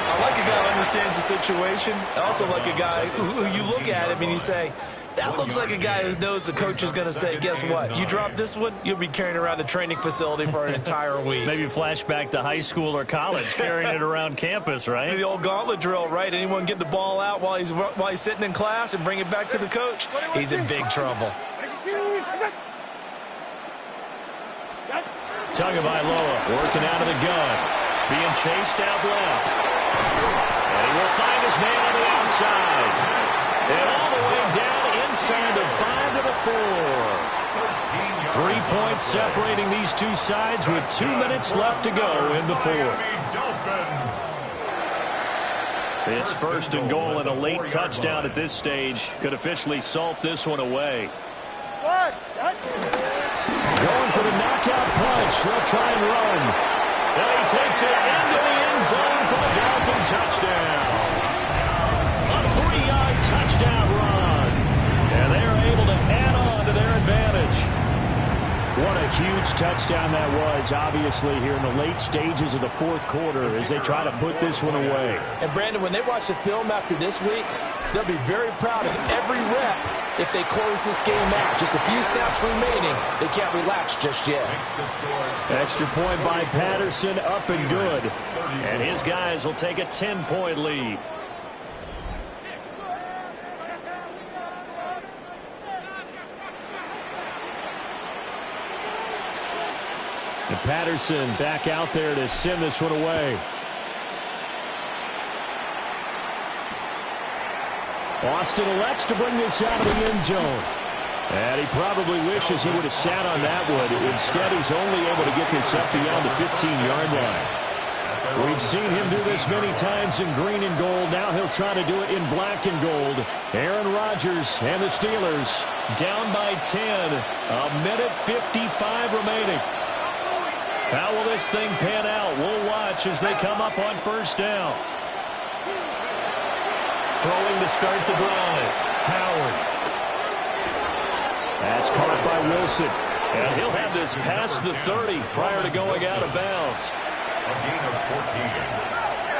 I like a guy who understands the situation. I also like a guy who you look at him and you say, that looks like a guy who knows the coach is going to say, guess what? You drop this one, you'll be carrying around the training facility for an entire week. Maybe flashback to high school or college, carrying it around campus, right? The old gauntlet drill, right? Anyone get the ball out while he's sitting in class and bring it back to the coach? He's in big trouble. Tagovailoa working out of the gun, being chased out left. And he will find his man on the outside. And all the way down inside the 5 to the 4. 3 points separating these two sides with 2 minutes left to go in the fourth. It's first and goal, and a late touchdown at this stage could officially salt this one away. Going for the knockout punch. They'll try and run. And he takes it into the end zone for the Dolphin touchdown. A 3-yard touchdown run. And they're able to add on to their advantage. What a huge touchdown that was, obviously, here in the late stages of the fourth quarter as they try to put this one away. And, Brandon, when they watch the film after this week, they'll be very proud of every rep if they close this game out. Just a few snaps remaining. They can't relax just yet. Extra point by Patterson, up and good. And his guys will take a 10-point lead. And Patterson back out there to send this one away. Austin elects to bring this out of the end zone. And he probably wishes he would have sat on that one. Instead, he's only able to get this up beyond the 15-yard line. We've seen him do this many times in green and gold. Now he'll try to do it in black and gold. Aaron Rodgers and the Steelers down by 10. A minute 55 remaining. How will this thing pan out? We'll watch as they come up on first down. Throwing to start the drive. Howard. That's caught by Wilson. And he'll have this past the 30 prior to going out of bounds. A gain of 14.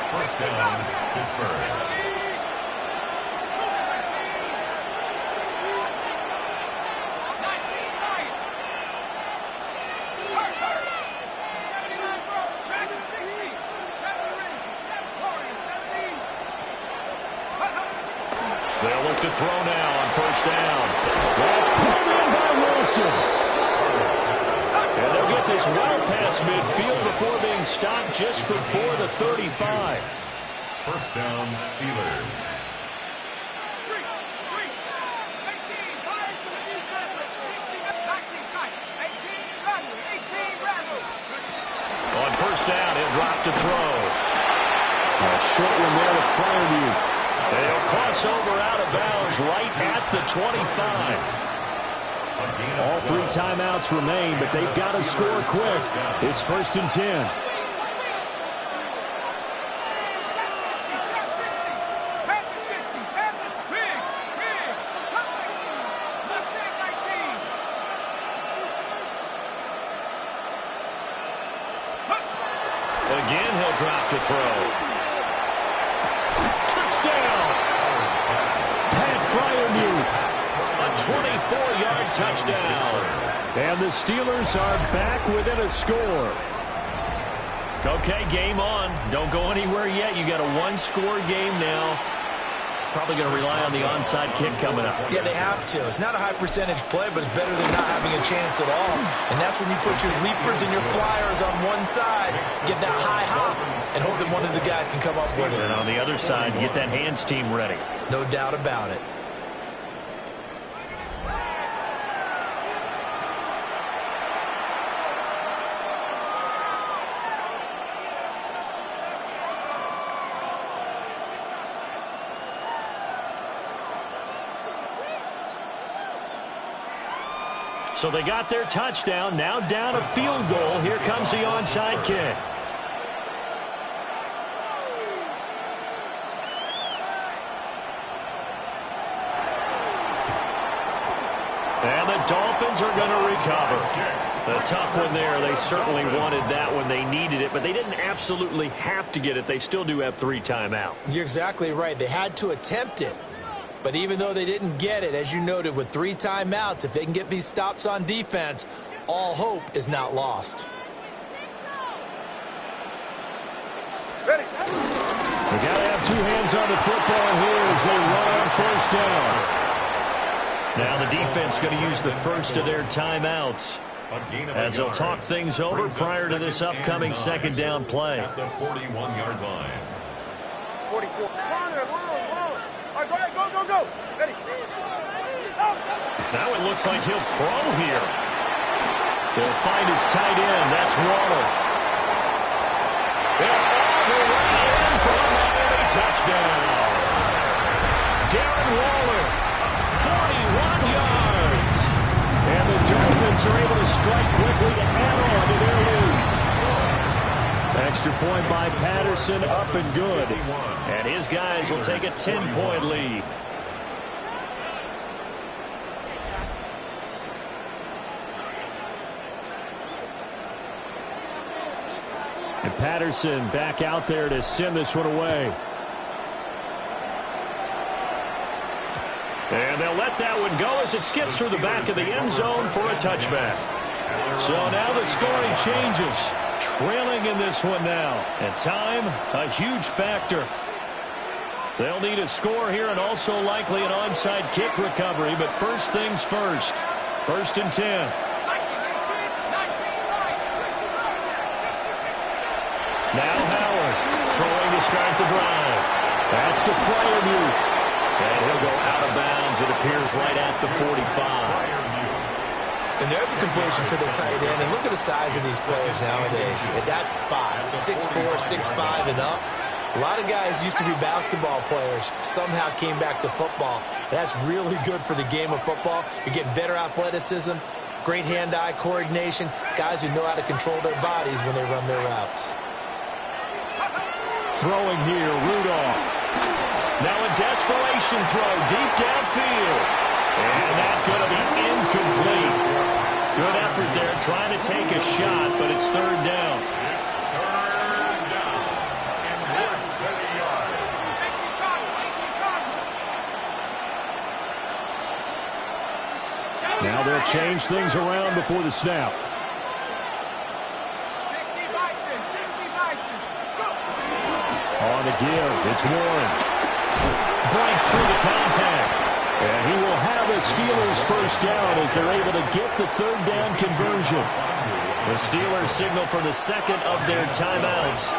First down, Pittsburgh. They'll look to throw now on first down. That's pulled in by Wilson. And they'll get this well past midfield before being stopped just before the 35. First down, Steelers. On first down, he'll drop to throw. A short one there to Fryermuth. They'll cross over out of bounds right at the 25. All 3 timeouts remain, but they've got to score quick. It's first and 10. Again, he'll drop to throw. A 24-yard touchdown. And the Steelers are back within a score. Okay, game on. Don't go anywhere yet. You got a 1-score game now. Probably going to rely on the onside kick coming up. Yeah, they have to. It's not a high percentage play, but it's better than not having a chance at all. And that's when you put your leapers and your flyers on one side, get that high hop, and hope that one of the guys can come up with it. And on the other side, get that hands team ready. No doubt about it. So they got their touchdown, now down a field goal. Here comes the onside kick. And the Dolphins are going to recover. A tough one there. They certainly wanted that when they needed it, but they didn't absolutely have to get it. They still do have 3 timeouts. You're exactly right. They had to attempt it. But even though they didn't get it, as you noted, with 3 timeouts, if they can get these stops on defense, all hope is not lost. Ready. They got to have 2 hands on the football here as they run on first down. Now the defense going to use the first of their timeouts as they'll talk things over prior to this upcoming second down play. At the 41-yard line. 44. All right, go. Ready. Now it looks like he'll throw here. He'll find his tight end. That's Waller. They're all the way in for a Miami touchdown. Darren Waller, 41 yards. And the Dolphins are able to strike quickly to add on to their lead. Extra point by Patterson, up and good. And his guys will take a 10-point lead. And Patterson back out there to send this one away. And they'll let that one go as it skips through the back of the end zone for a touchback. So now the story changes. Trailing in this one now. And time, a huge factor. They'll need a score here and also likely an onside kick recovery. But first things first. First and 10. Now Howard throwing to start the drive. That's to Fryermuth. And he'll go out of bounds. It appears right at the 45. And there's a completion to the tight end. And look at the size of these players nowadays. At that spot, 6'4", 6'5", and up. A lot of guys used to be basketball players, somehow came back to football. That's really good for the game of football. You're getting better athleticism, Great hand-eye coordination. Guys who know how to control their bodies when they run their routes. Throwing here, Rudolph. Now a desperation throw deep downfield. And that's going to be incomplete. Good effort there trying to take a shot, but it's third down. It's third down and worse than a yard. Now they'll change things around before the snap. 60 Bison, 60 Bison. Go! On the give, it's Warren. Breaks through the contact. And he will have a Steelers first down as they're able to get the third down conversion. The Steelers signal for the second of their timeouts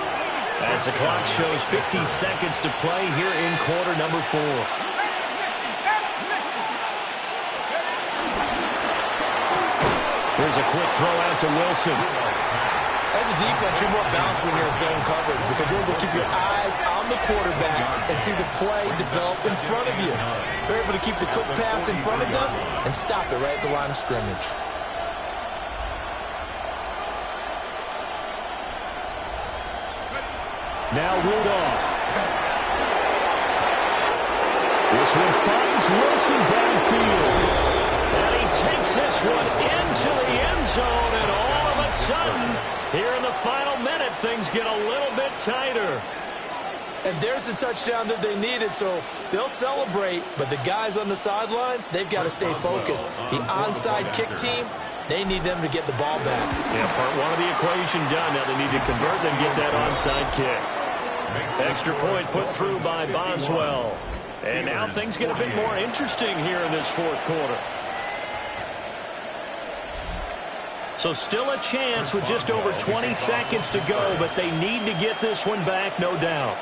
as the clock shows 50 seconds to play here in quarter number 4. Here's a quick throw out to Wilson. As a defense, you're more balanced when you're in zone coverage because you're able to keep your eyes on the quarterback and see the play develop in front of you. You're able to keep the quick pass in front of them and stop it right at the line of scrimmage. Now Rudolph. This one finds Wilson downfield. And he takes this one into the end zone, and all of a sudden, here in the final minute, things get a little bit tighter. And there's the touchdown that they needed, so they'll celebrate. But the guys on the sidelines, they've got to stay focused. The onside kick team, they need them to get the ball back. Yeah, part one of the equation done. Now they need to convert and get that onside kick. Extra point put through by Boswell. And now things get a bit more interesting here in this fourth quarter. So still a chance with just over 20 seconds to go, but they need to get this one back, no doubt.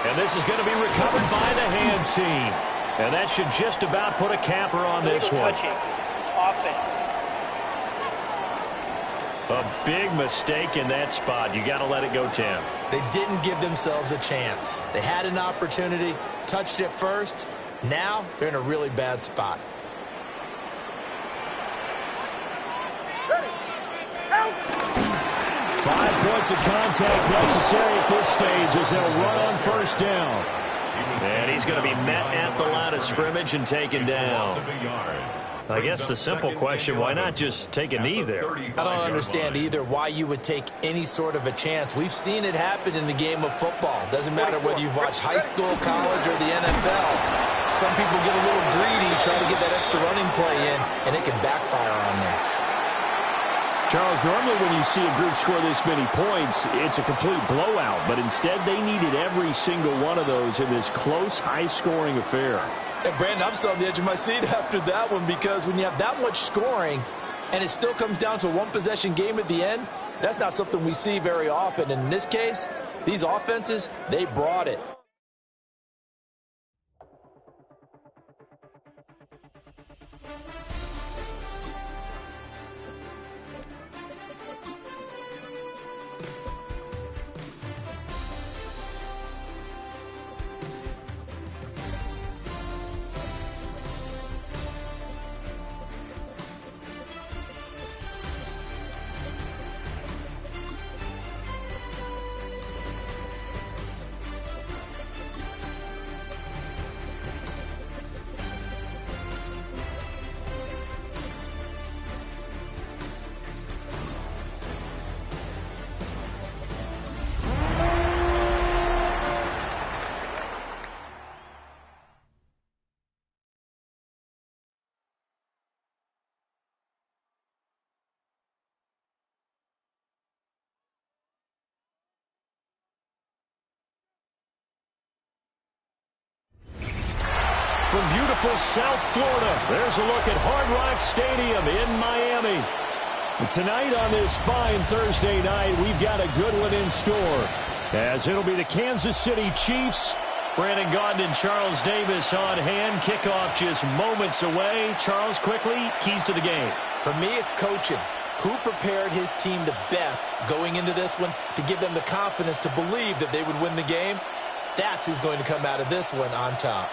And this is going to be recovered by the hands team. And that should just about put a capper on this one. A big mistake in that spot. You got to let it go, Tim. They didn't give themselves a chance. They had an opportunity, touched it first. Now they're in a really bad spot. 5 points of contact necessary at this stage as they'll run on first down. And he's going to be met at the line of scrimmage and taken down. I guess the simple question, why not just take a knee there? I don't understand either why you would take any sort of a chance. We've seen it happen in the game of football. Doesn't matter whether you've watched high school, college, or the NFL. Some people get a little greedy, try to get that extra running play in, and it can backfire on them. Charles, normally when you see a group score this many points, it's a complete blowout. But instead, they needed every single one of those in this close, high-scoring affair. And Brandon, I'm still on the edge of my seat after that one because when you have that much scoring and it still comes down to a one-possession game at the end, that's not something we see very often. And in this case, these offenses, they brought it. From beautiful South Florida, there's a look at Hard Rock Stadium in Miami. And tonight on this fine Thursday night, we've got a good one in store, as it'll be the Kansas City Chiefs. Brandon Gaudin and Charles Davis on hand. Kickoff just moments away. Charles, quickly, keys to the game. For me, it's coaching. Who prepared his team the best going into this one to give them the confidence to believe that they would win the game? That's who's going to come out of this one on top.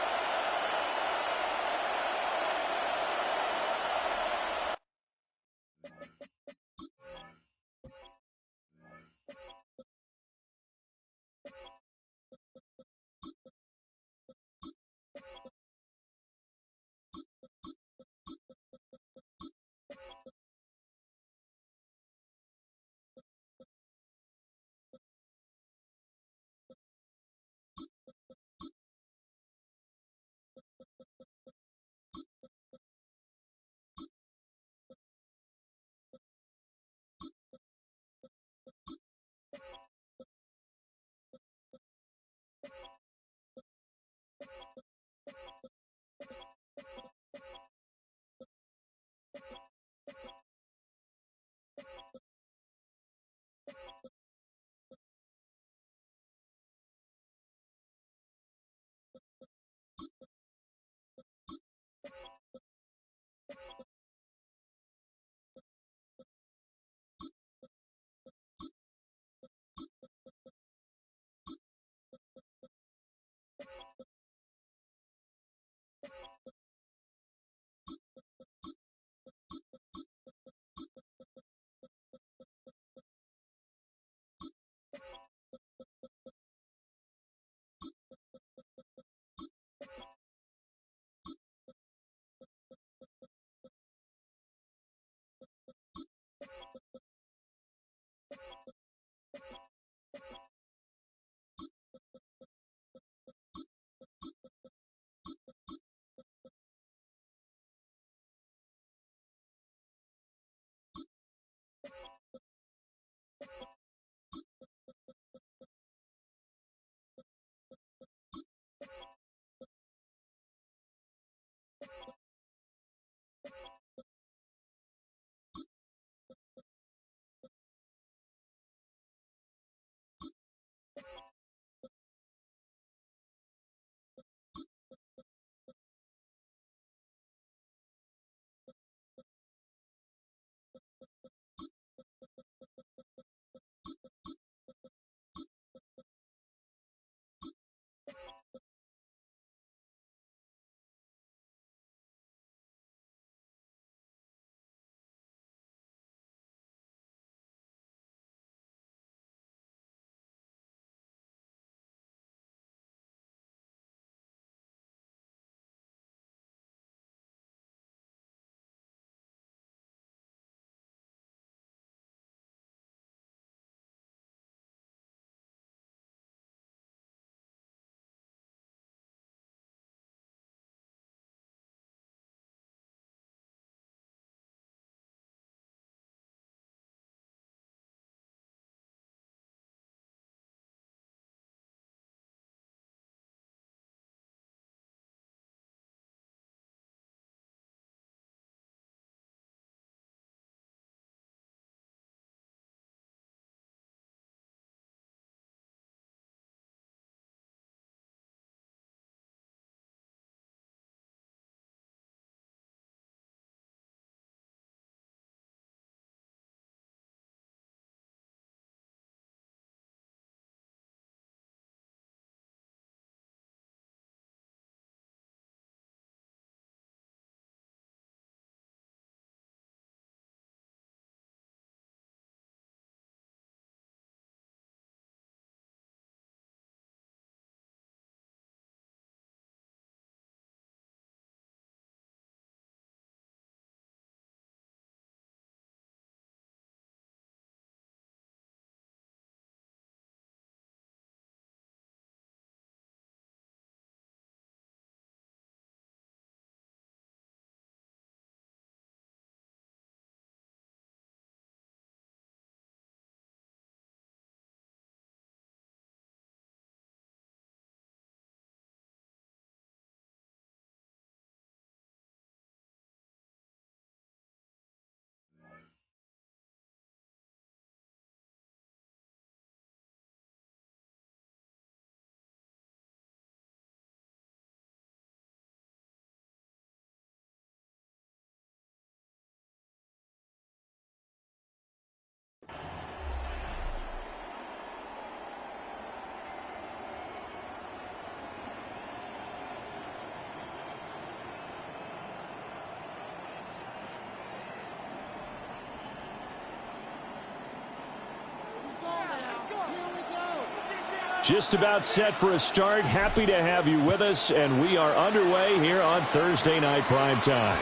Just about set for a start. Happy to have you with us, and we are underway here on Thursday Night Primetime.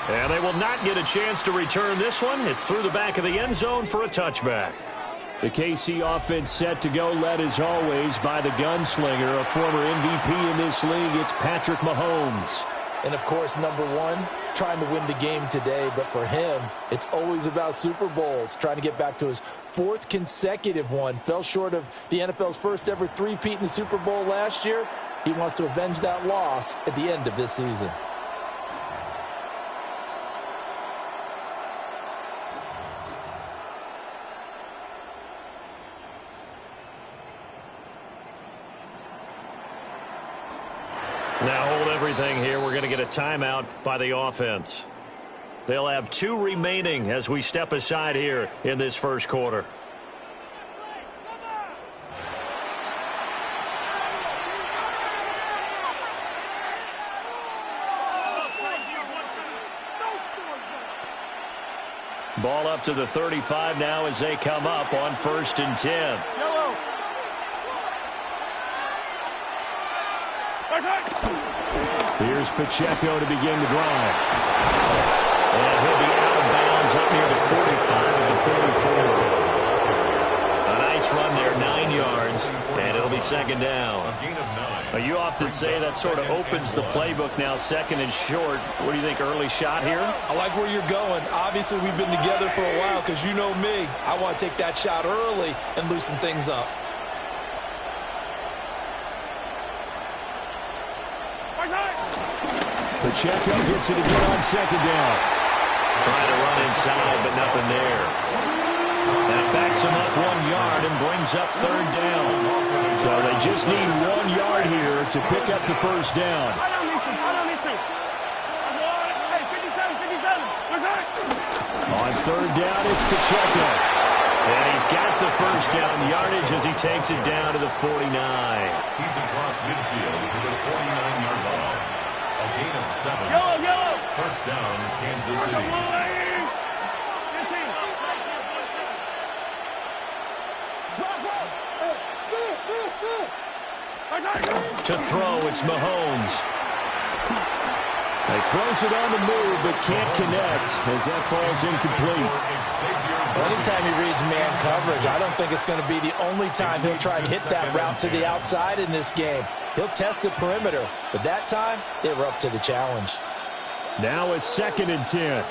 And they will not get a chance to return this one. It's through the back of the end zone for a touchback. The KC offense set to go, led as always by the gunslinger, a former MVP in this league. It's Patrick Mahomes. And, of course, number one, trying to win the game today. But for him, it's always about Super Bowls, trying to get back to his fourth consecutive one. Fell short of the NFL's first ever three-peat in the Super Bowl last year. He wants to avenge that loss at the end of this season. Now hold everything here. We're going to get a timeout by the offense. They'll have 2 remaining as we step aside here in this first quarter. Ball up to the 35 now as they come up on 1st and 10. Here's Pacheco to begin the drive. And he'll be out of bounds up near the 45 at the 44. A nice run there, 9 yards, and it'll be 2nd down. You often say that sort of opens the playbook now, 2nd and short. What do you think, early shot here? I like where you're going. Obviously, we've been together for a while because you know me. I want to take that shot early and loosen things up. Pacheco gets it again on 2nd down. Trying to run inside, but nothing there. That backs him up 1 yard and brings up 3rd down. So they just need 1 yard here to pick up the 1st down. On 3rd down, it's Pacheco. And he's got the 1st down yardage as he takes it down to the 49. He's across midfield to the 49-yard line. A gain of 7. Yellow. 1st down, Kansas City. To throw, it's Mahomes. He throws it on the move, but can't connect as that falls incomplete. Well, anytime he reads man coverage, I don't think it's going to be the only time he'll try and hit that route to the outside in this game. He'll test the perimeter, but that time, they were up to the challenge. Now it's 2nd and 10.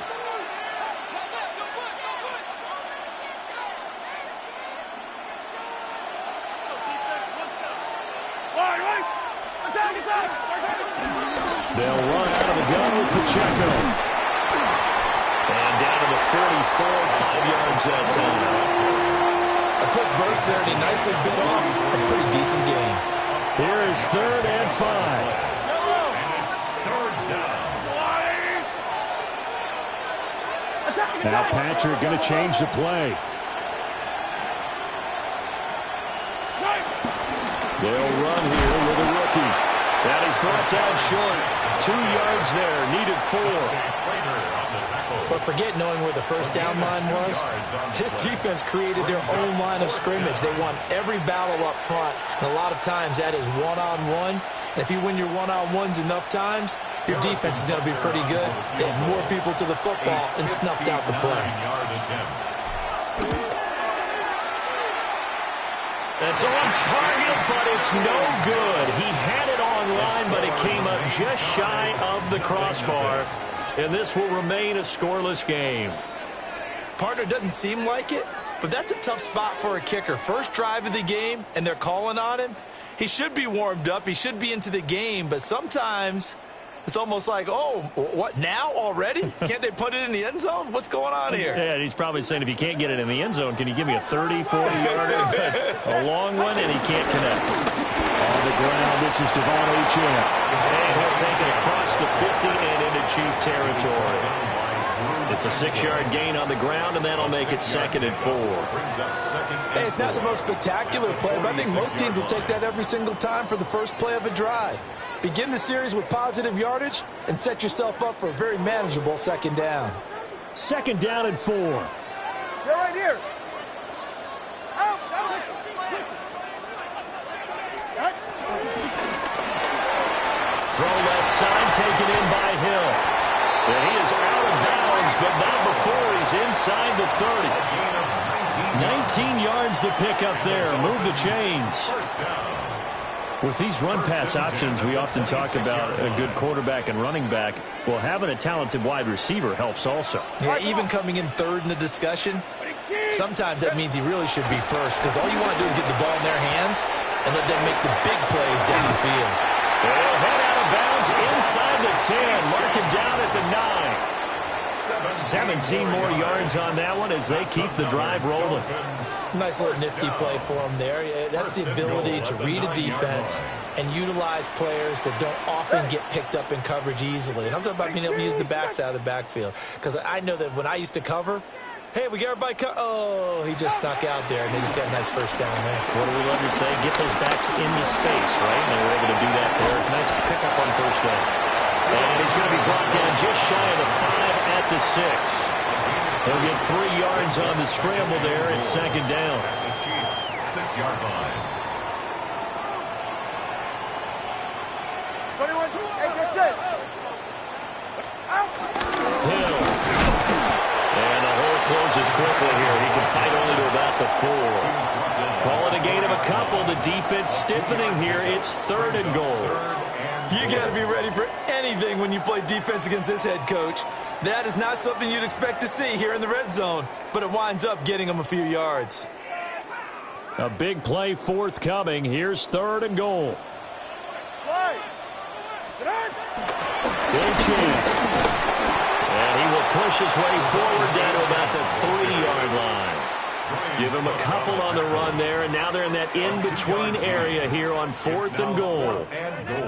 They'll run out of the gun with Pacheco. And down to the 44, 5 yards that time. A quick burst there, and he nicely bit off a pretty decent gain. Here is 3rd and 5. Now Patrick going to change the play. They'll run here with a rookie. That is brought down short. 2 yards there, needed 4. But forget knowing where the 1st down line was. This defense created their own line of scrimmage. They won every battle up front, and a lot of times that is one-on-one. And if you win your one-on-ones enough times, your defense is going to be pretty good. They had more people to the football and snuffed out the play. That's on target, but it's no good. He had it online, but it came up just shy of the crossbar. And this will remain a scoreless game. Partner, doesn't seem like it, but that's a tough spot for a kicker. First drive of the game, and they're calling on him. He should be warmed up. He should be into the game, but sometimes it's almost like, oh, what, now already? Can't they put it in the end zone? What's going on here? Yeah, and he's probably saying, if you can't get it in the end zone, can you give me a 30, 40-yarder? A long one, and he can't connect. On the ground, this is Devon Achane. And he'll take it across the 50 and into Chief territory. It's a 6-yard gain on the ground, and that'll make it 2nd and 4. Hey, it's not the most spectacular play, but I think most teams will take that every single time for the first play of a drive. Begin the series with positive yardage and set yourself up for a very manageable 2nd down. 2nd down and 4. They're right here. Out. throw left side, taken in by Hill. And he is out of bounds, but not before he's inside the 30. 19 yards to pick up there. Move the chains. With these run-pass options, we often talk about a good quarterback and running back. Well, having a talented wide receiver helps also. Yeah, even coming in third in the discussion, sometimes that means he really should be first, because all you want to do is get the ball in their hands and let them make the big plays downfield. They'll head out of bounds inside the 10. Mark him down at the 9. 17 more yards on that one as they keep the drive rolling. Nice little nifty play for him there. Yeah, that's the ability to read a defense and utilize players that don't often get picked up in coverage easily. And I'm talking about being able to use the backs out of the backfield. Because I know that when I used to cover, hey, we got everybody oh, he just snuck out there, and they just got a nice first down there. What do we love to say? Get those backs into space, right? And they were able to do that there. Nice pickup on first down. And he's going to be brought down just shy of the 5 at the 6. He'll get 3 yards on the scramble there. It's second down. The Chiefs' 6-yard line. 21, hey, that's it. Out. Hill. And the hole closes quickly here. He can fight only to about the 4. Call it a gain of a couple. The defense stiffening here. It's 3rd and goal. You got to be ready for anything when you play defense against this head coach. That is not something you'd expect to see here in the red zone, but it winds up getting them a few yards. A big play forthcoming. Here's 3rd and goal. And he will push his way forward down to about the 3-yard line. Give him a couple on the run there, and now they're in that in-between area here on 4th and goal.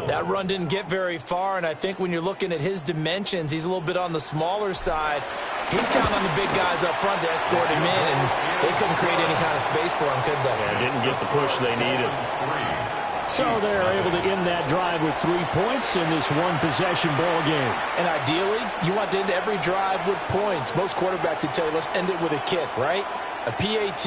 That run didn't get very far, and I think when you're looking at his dimensions, he's a little bit on the smaller side. He's counting on the big guys up front to escort him in, and they couldn't create any kind of space for him, could they? Yeah, didn't get the push they needed. So they're able to end that drive with 3 points in this one-possession ball game. And ideally, you want to end every drive with points. Most quarterbacks would tell you, let's end it with a kick, right? A PAT,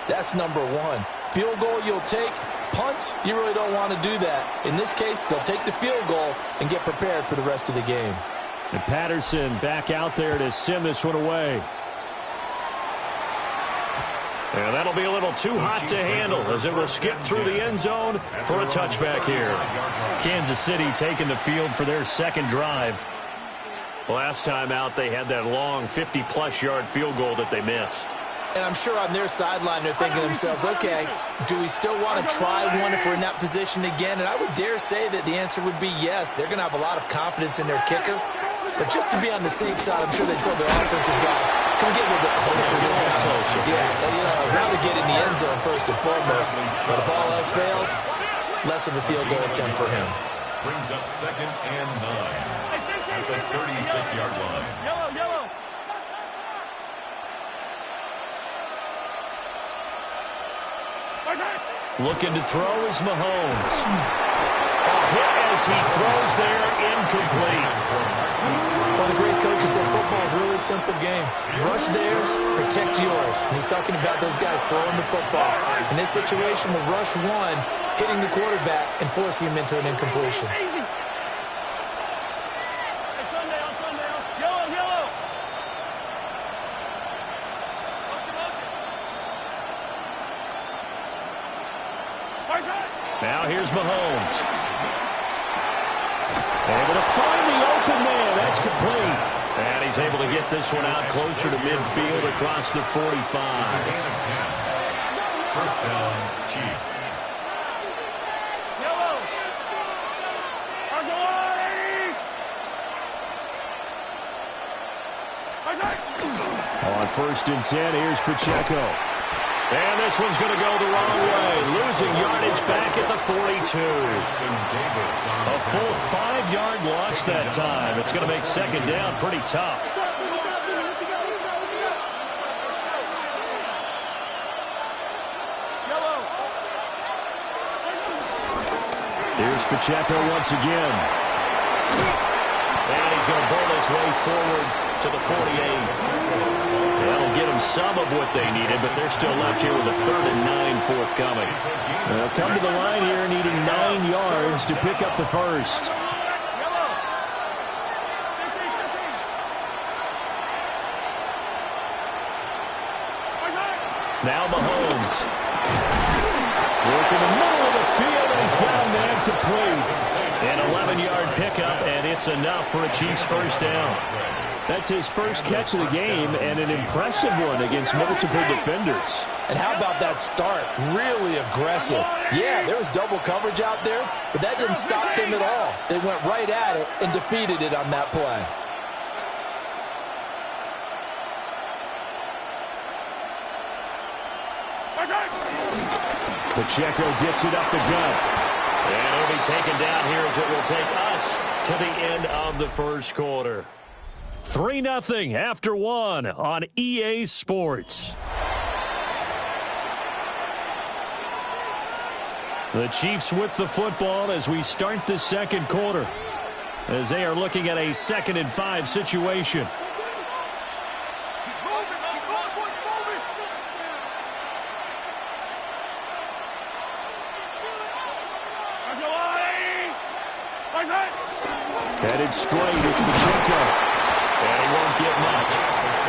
that's number 1. Field goal you'll take. Punts, you really don't want to do that. In this case, they'll take the field goal and get prepared for the rest of the game. And Patterson back out there to send this one away. And that'll be a little too hot to handle as it will skip through the end zone for a touchback here. Kansas City taking the field for their second drive. Last time out, they had that long 50-plus yard field goal that they missed. And I'm sure on their sideline they're thinking to themselves, okay, do we still want to try one if we're in that position again? And I would dare say that the answer would be yes. They're going to have a lot of confidence in their kicker. But just to be on the safe side, I'm sure they told their offensive guys, can we get a little bit closer this time? Yeah, I'd rather get in the end zone first and foremost. But if all else fails, less of a field goal attempt for him. Brings up 2nd and 9 at the 36-yard line. Yellow. Looking to throw is Mahomes. A hit as he throws there, incomplete. Well, the great coach said football is a really simple game. Rush theirs, protect yours. And he's talking about those guys throwing the football. In this situation, the rush one, hitting the quarterback and forcing him into an incompletion. Now here's Mahomes. Able to find the open man. That's complete. And he's able to get this one out closer to midfield across the 45. First down, Chiefs. On 1st and 10, here's Pacheco. And this one's going to go the wrong way. Losing yardage back at the 42. A full 5-yard loss that time. It's going to make second down pretty tough. Here's Pacheco once again. And he's going to burn his way forward to the 48. That'll get them some of what they needed, but they're still left here with a 3rd and 9 forthcoming. They'll come to the line here needing 9 yards to pick up the first. Now Mahomes. Work in the middle of the field, and he's got a man complete. An 11-yard pickup, and it's enough for a Chiefs first down. That's his first catch of the game, and an impressive one against multiple defenders. And how about that start? Really aggressive. Yeah, there was double coverage out there, but that didn't stop them at all. They went right at it and defeated it on that play. Pacheco gets it up the gut. And he'll be taken down here as it will take us to the end of the first quarter. 3-0 after one on EA Sports. The Chiefs with the football as we start the second quarter, as they are looking at a 2nd and 5 situation. Headed straight, it's Pacheco. And he won't get much.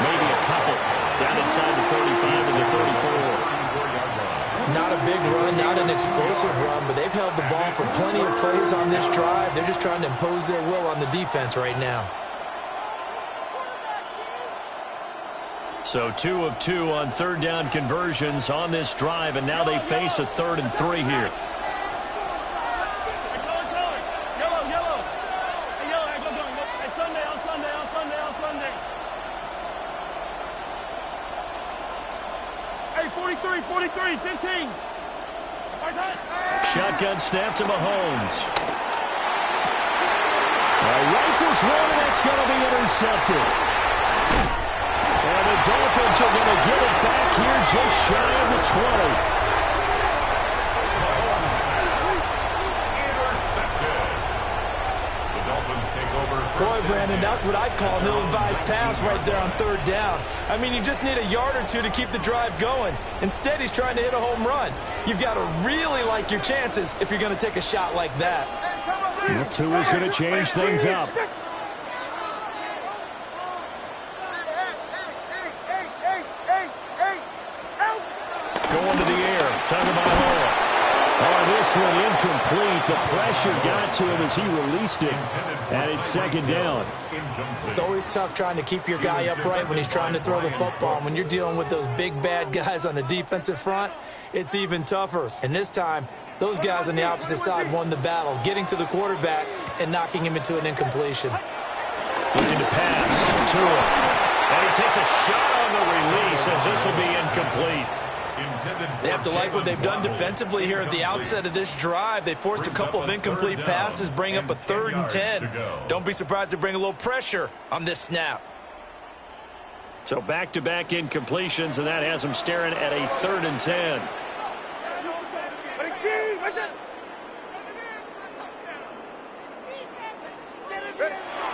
Maybe a couple. Down inside the 35 and the 34. Not a big run, not an explosive run, but they've held the ball for plenty of plays on this drive. They're just trying to impose their will on the defense right now. So 2 of 2 on third down conversions on this drive, and now they face a 3rd and 3 here. Shotgun snap to Mahomes. Rifles one, and that's going to be intercepted. And the Dolphins are going to get it back here just shy of the 20. Boy, Brandon, that's what I'd call an ill-advised pass right there on third down. I mean, you just need a yard or two to keep the drive going. Instead, he's trying to hit a home run. You've got to really like your chances if you're going to take a shot like that. And Tua's going to change things up. Going to the air, Tagovailoa. Oh, this one incomplete. The pressure got to him as he released it. And it's 2nd down. It's always tough trying to keep your guy upright when he's trying to throw the football. When you're dealing with those big, bad guys on the defensive front, it's even tougher. And this time, those guys on the opposite side won the battle, getting to the quarterback and knocking him into an incompletion. Looking to pass. Tua. And he takes a shot on the release as this will be incomplete. They have to like what they've done defensively here at the outset of this drive. They forced a couple of incomplete passes, bring up a 3rd and 10. Don't be surprised to bring a little pressure on this snap. So back-to-back incompletions, and that has them staring at a 3rd and 10.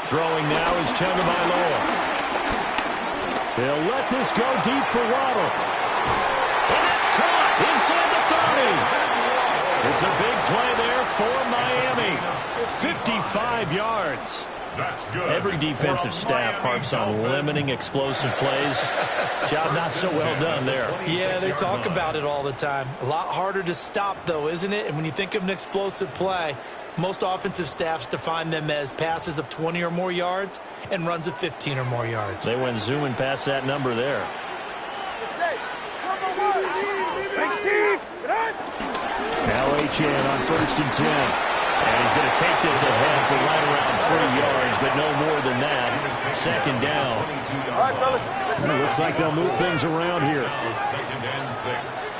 Throwing now is Tagovailoa. They'll let this go deep for Waddle. And that's caught inside the 30. It's a big play there for Miami. 55 yards. That's good. Every defensive staff harps on limiting explosive plays. Job not so well done there. Yeah, they talk about it all the time. A lot harder to stop, though, isn't it? And when you think of an explosive play, most offensive staffs define them as passes of 20 or more yards and runs of 15 or more yards. They went zooming past that number there. Now H.N. on 1st and 10. And he's going to take this ahead for right around 3 yards, but no more than that. 2nd down. All right, fellas. Listen It looks like they'll move things around here. 2nd and 6.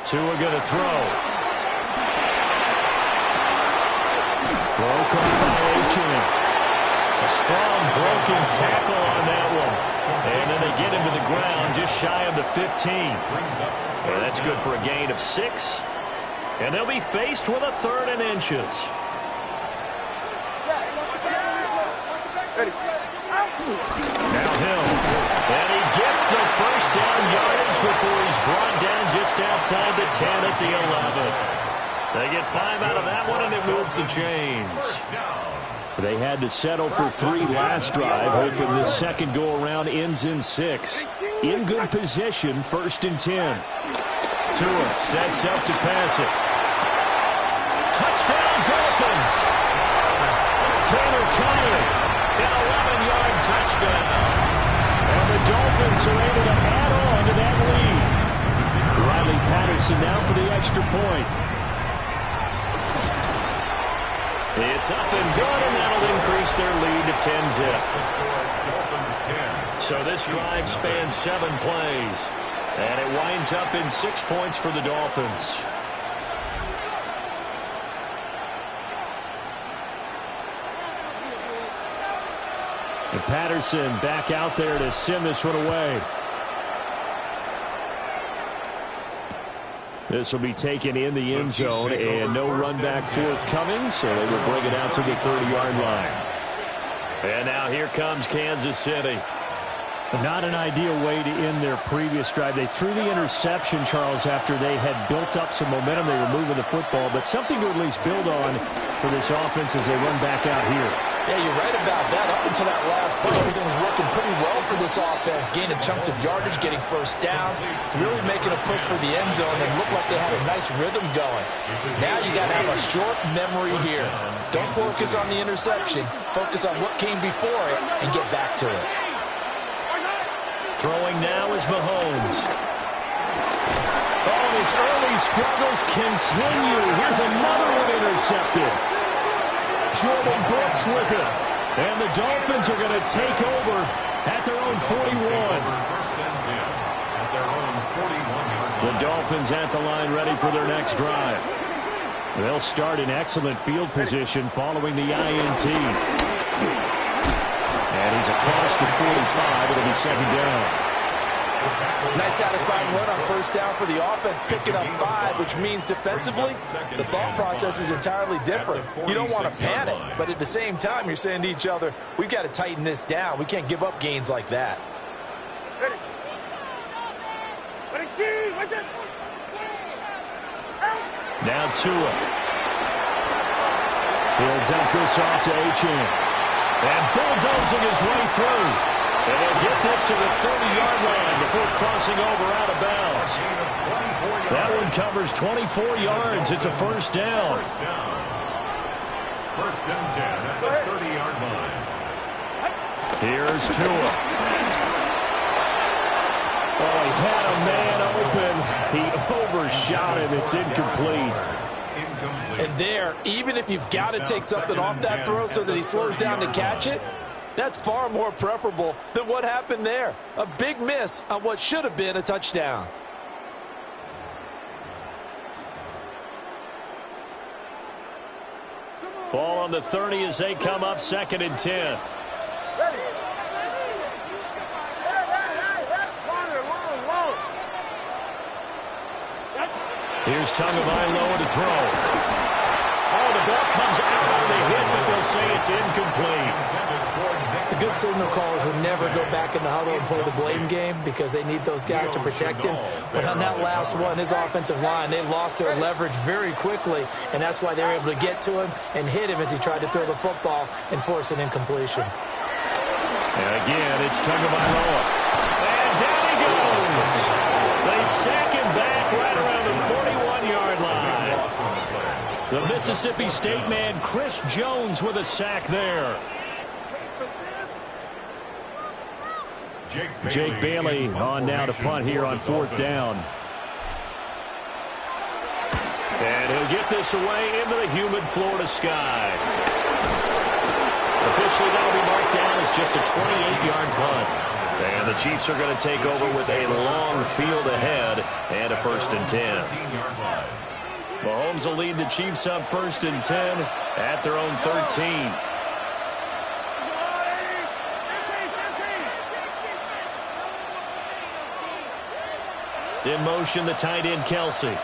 Tua going to throw. Throw caught by H.N. A strong broken tackle on that one. And then they get him to the ground just shy of the 15. And that's good for a gain of 6. And they'll be faced with a 3rd and inches. Now Hill. And he gets the first down yardage before he's brought down just outside the 10 at the 11. They get 5 out of that one, and it moves the chains. They had to settle for 3 last drive, hoping this second go-around ends in 6. In good position, 1st and 10. Tua sets up to pass it. Touchdown, Dolphins! Tanner Conner, an 11-yard touchdown. And the Dolphins are able to add on to that lead. Riley Patterson now for the extra point. It's up and good, and that'll increase their lead to 10-zip. So this drive spans 7 plays, and it winds up in 6 points for the Dolphins. And Patterson back out there to send this one away. This will be taken in the end zone, and no run back forthcoming, so they will bring it out to the 30-yard line. And now here comes Kansas City. Not an ideal way to end their previous drive. They threw the interception, Charles, after they had built up some momentum. They were moving the football, but something to at least build on for this offense as they run back out here. Yeah, you're right about that. Up until that last play, everything was working pretty well for this offense, gaining chunks of yardage, getting first downs, really making a push for the end zone, and looked like they had a nice rhythm going. Now you got to have a short memory here. Don't focus on the interception. Focus on what came before it and get back to it. Throwing now is Mahomes. Oh, his early struggles continue. Here's another one intercepted. Jordan Brooks with it. And the Dolphins are going to take over at their own 41. The Dolphins at the line ready for their next drive. They'll start in excellent field position following the INT. And he's across the 45. It'll be second down. Nice satisfying run on first down for the offense, picking up 5, which means defensively, the thought process is entirely different. You don't want to panic, but at the same time, you're saying to each other, we've got to tighten this down. We can't give up gains like that. Now Tua. He'll dump this off to Achane. And bulldozing his way through. And he'll get this to the 30-yard line before crossing over out of bounds. That one covers 24 yards. It's a first down. First and 10 at the 30-yard line. Here's Tua. Oh, he had a man open. He overshot him. It's incomplete. And there, even if you've got to take something off that throw so that he slows down to catch it, that's far more preferable than what happened there. A big miss on what should have been a touchdown. Ball on the 30 as they come up, 2nd and 10. Here's Tagovailoa to throw. Oh, the ball comes out on the hit, but they'll say it's incomplete. The good signal callers would never go back in the huddle and play the blame game because they need those guys to protect him. But on that last one, his offensive line, they lost their leverage very quickly, and that's why they were able to get to him and hit him as he tried to throw the football and force an incompletion. And again, it's Tagovailoa. And down he goes. They sack him back right around the 41-yard line. The Mississippi State man, Chris Jones, with a sack there. Jake Bailey on now to punt here on 4th down. And he'll get this away into the humid Florida sky. Officially, that'll be marked down as just a 28-yard punt. And the Chiefs are going to take over with a long field ahead and a 1st and 10. Mahomes will lead the Chiefs up 1st and 10 at their own 13. In motion, the tight end, Kelsey.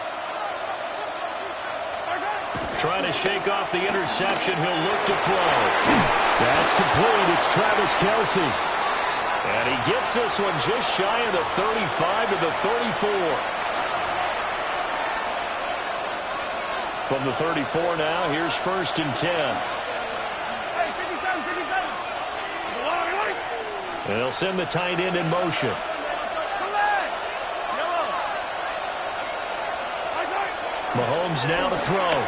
Trying to shake off the interception. He'll look to throw. That's complete. It's Travis Kelsey. And he gets this one just shy of the 35 to the 34. From the 34 now, here's 1st and 10. Hey, 57, 57. They'll send the tight end in motion. Mahomes now to throw.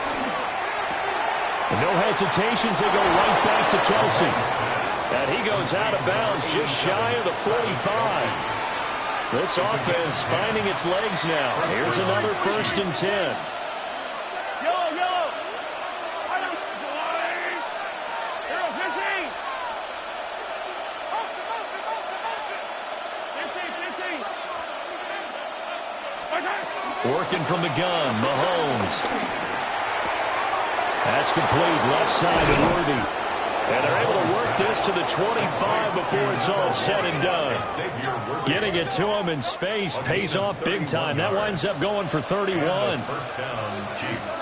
And no hesitations, they go right back to Kelsey. And he goes out of bounds just shy of the 45. This offense finding its legs now. Here's another 1st and 10. Working from the gun, Mahomes. That's complete, left side and Worthy. And they're able to work this to the 25 before it's all said and done. Getting it to him in space pays off big time. That winds up going for 31. First down, Chiefs.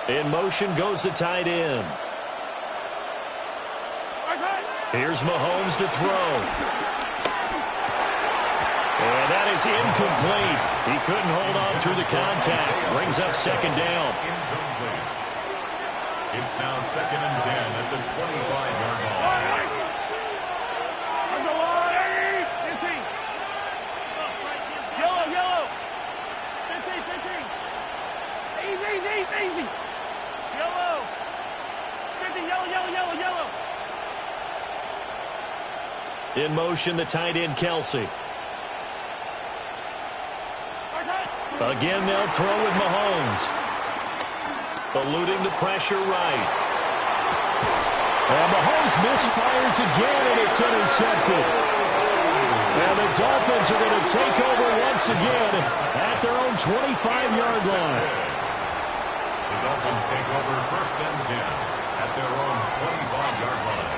In motion goes the tight end. Here's Mahomes to throw. And that is incomplete. He couldn't hold on through the contact. Brings up 2nd down. Incomplete. It's now 2nd and 10 at the 25-yard line. Yellow. 15. Easy. Yellow. 50, yellow. In motion, the tight end, Kelsey. Again, they'll throw with Mahomes. Eluding the pressure right. And Mahomes misfires again, and it's intercepted. And the Dolphins are going to take over once again at their own 25-yard line. The Dolphins take over 1st and 10 at their own 25-yard line.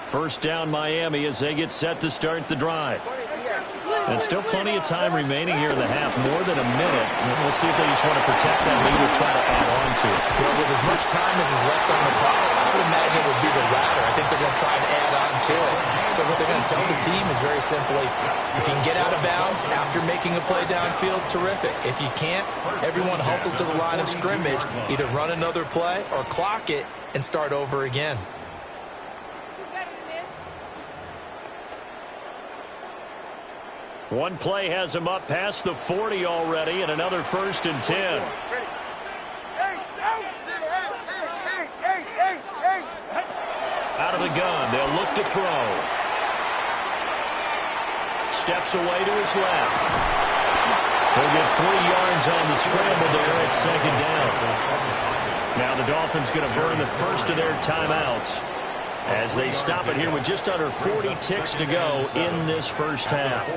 First down, Miami, as they get set to start the drive. And still plenty of time remaining here in the half, more than a minute. We'll see if they just want to protect that lead or try to add on to it. Well, with as much time as is left on the clock, I would imagine it would be the latter. I think they're going to try and add on to it. So what they're going to tell the team is very simply, you can get out of bounds after making a play downfield, terrific. If you can't, everyone hustle to the line of scrimmage, either run another play or clock it and start over again. One play has him up past the 40 already, and another 1st and 10. Out of the gun, they'll look to throw. Steps away to his left. He'll get 3 yards on the scramble there at 2nd down. Now the Dolphins going to burn the first of their timeouts as they stop it here with just under 40 ticks to go in this first half.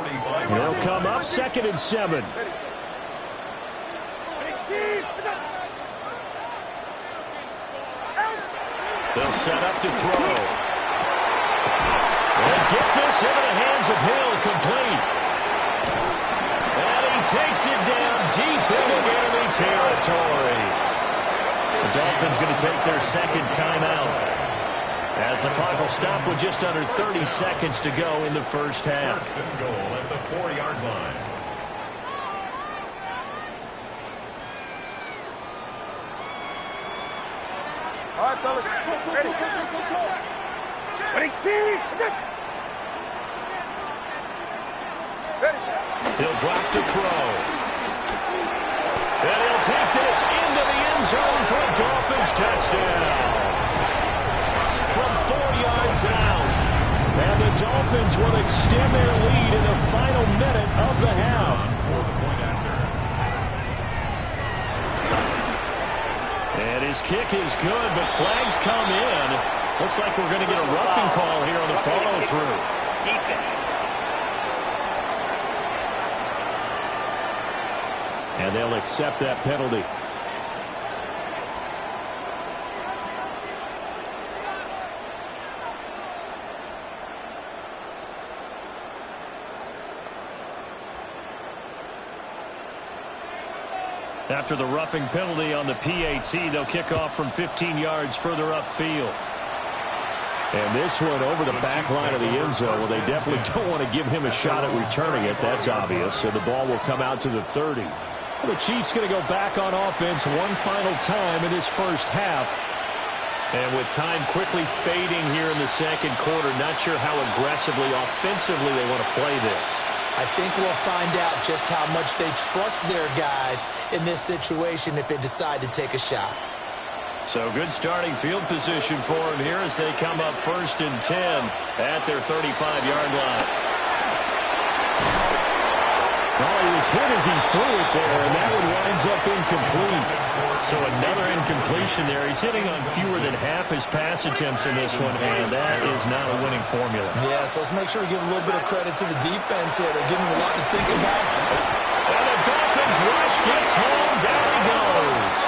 They'll come up 2nd and 7. They'll set up to throw. And get this into the hands of Hill, complete. And he takes it down deep into enemy territory. The Dolphins going to take their 2nd timeout, as the clock will stop with just under 30 seconds to go in the first half. 1st and goal at the 4-yard line. All right, fellas. Ready? Ready, team! Ready. He'll drop to throw. And he'll take this into the end zone for a Dolphins touchdown. From 4 yards out. And the Dolphins will extend their lead in the final minute of the half. And his kick is good, but flags come in. Looks like we're going to get a roughing call here on the follow-through. And they'll accept that penalty. After the roughing penalty on the PAT, they'll kick off from 15 yards further upfield. And this one over the back line of the end zone. Well, they definitely don't want to give him a shot at returning it. That's obvious. So the ball will come out to the 30. Well, the Chiefs going to go back on offense one final time in this first half. And with time quickly fading here in the second quarter, not sure how aggressively, offensively they want to play this. I think we'll find out just how much they trust their guys in this situation if they decide to take a shot. So good starting field position for them here as they come up 1st and 10 at their 35-yard line. Well, he was hit as he threw it there, and that one winds up incomplete. So another incompletion there. He's hitting on fewer than half his pass attempts in this one, and that is not a winning formula. Yeah, so let's make sure we give a little bit of credit to the defense here. They're giving him a lot to think about. And the Dolphins rush gets home. Down he goes.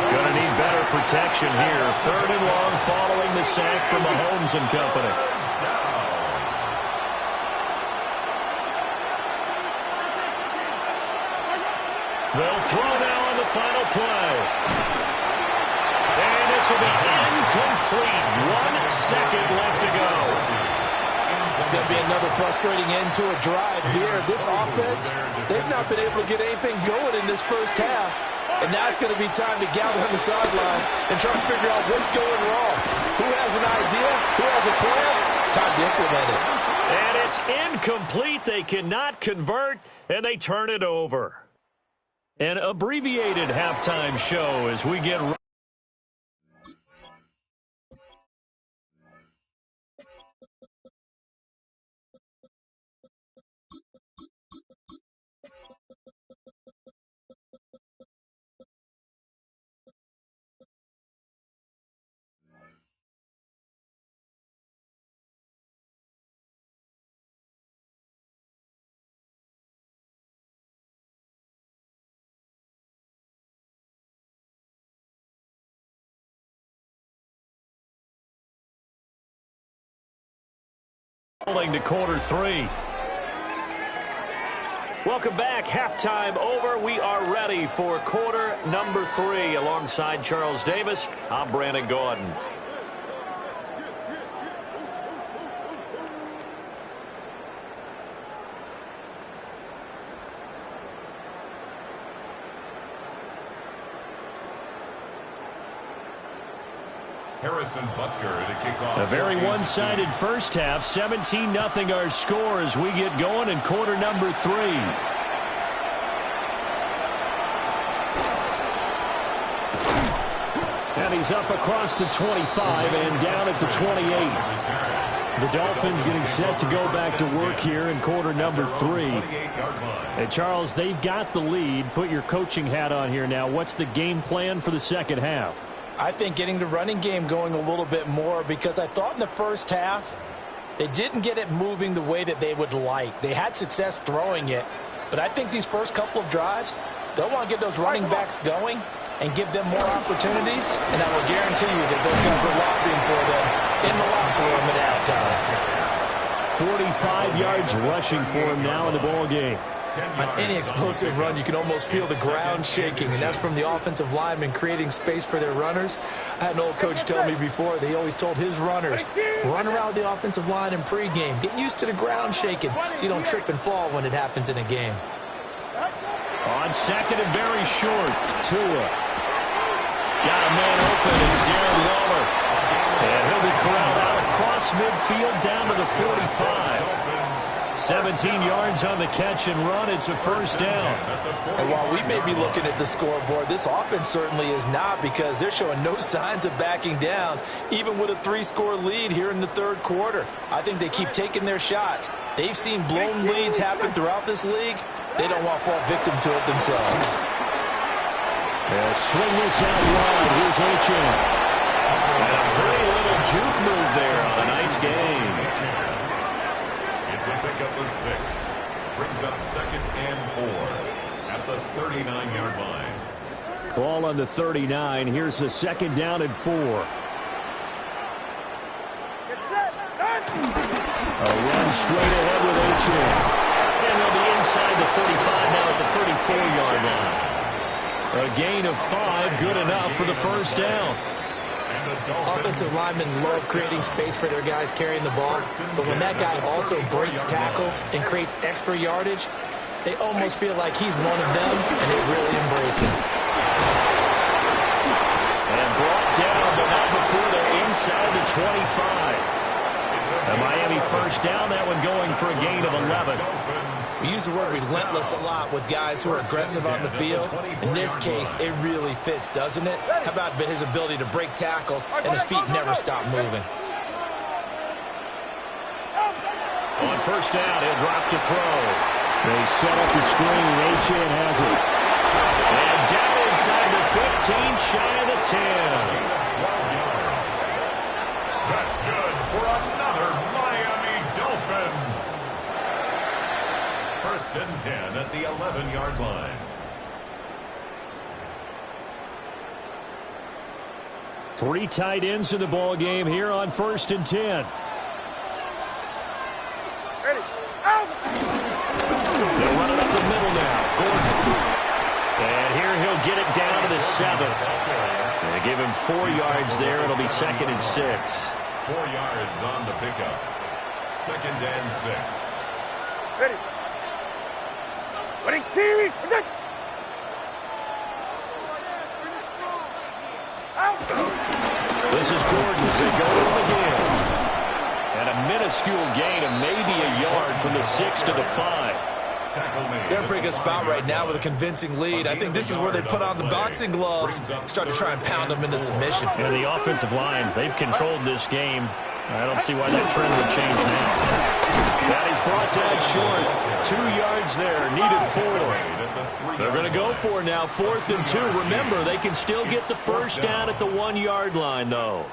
Gonna need better protection here. 3rd and long following the sack from Mahomes and company. They'll throw now on the final play. And this will be incomplete. 1 second left to go. It's going to be another frustrating end to a drive here. This offense, they've not been able to get anything going in this first half. And now it's going to be time to gather on the sidelines and try to figure out what's going wrong. Who has an idea? Who has a plan? Time to implement it. And it's incomplete. They cannot convert, and they turn it over. An abbreviated halftime show as we get... to quarter 3. Welcome back. Halftime over. We are ready for quarter number 3. Alongside Charles Davis, I'm Brandon Gordon. Harrison Butker to kick off. A very one-sided first half. 17-0 our score as we get going in quarter number 3. And he's up across the 25 and down at the 28. The Dolphins getting set to go back to work here in quarter number 3. And Charles, they've got the lead. Put your coaching hat on here now. What's the game plan for the second half? I think getting the running game going a little bit more, because I thought in the first half they didn't get it moving the way that they would like. They had success throwing it, but I think these first couple of drives, they'll want to get those running backs going and give them more opportunities, and I will guarantee you that those guys are lobbying for them in the locker room at halftime. 45 yards rushing for him now in the ball game. On any explosive run, you can almost feel the ground shaking, and that's from the offensive linemen creating space for their runners. I had an old coach tell me before, they always told his runners, run around the offensive line in pregame. Get used to the ground shaking so you don't trip and fall when it happens in a game. On second and very short, Tua. Got a man open. It's Darren Waller. And he'll be corralled out across midfield down to the 45. 17 yards on the catch and run. It's a first down. And while we may be looking at the scoreboard, this offense certainly is not, because they're showing no signs of backing down, even with a 3-score lead here in the third quarter. I think they keep taking their shots. They've seen blown leads happen throughout this league. They don't want to fall victim to it themselves. They'll swing this out wide. Here's Ochan. And a pretty little juke move there on a nice game. It's a pickup of 6. Brings up 2nd and 4 at the 39-yard line. Ball on the 39. Here's the second down and 4. A run straight ahead with Ochan. And they'll be inside the 35 now at the 34-yard line. A gain of 5, good enough for the first down. Offensive linemen love creating space for their guys carrying the ball, but when that guy also breaks tackles and creates extra yardage, they almost feel like he's one of them, and they really embrace him. And brought down, but not before they're inside the 25. A Miami first down, that one going for a gain of 11. We use the word relentless a lot with guys who are aggressive on the field. In this case, it really fits, doesn't it? How about his ability to break tackles and his feet never stop moving? On first down, he'll drop to throw. They set up the screen. Achane has it. And down inside the 15, shy of the 10. That's good for another Miami Dolphin. First and 10 at the 11-yard line. Three tight ends in the ball game here on first and 10. Ready. Out. They'll run it up the middle now. Gordon. And here he'll get it down to the 7. They give him 4 yards there. It'll be 2nd and 6. 4 yards on the pickup. 2nd and 6. Ready. Ready. Team. Out. This is Gordon as they go to him again. And a minuscule gain of maybe a yard from the 6 to the 5. They're in a pretty good spot right now with a convincing lead. I think this is where they put on the boxing gloves, start to try and pound them into submission. And the offensive line, they've controlled this game. I don't see why that trend would change now. That is brought down short. 2 yards there, needed 4. They're going to go for it now, 4th and 2. Remember, they can still get the first down at the 1-yard line, though.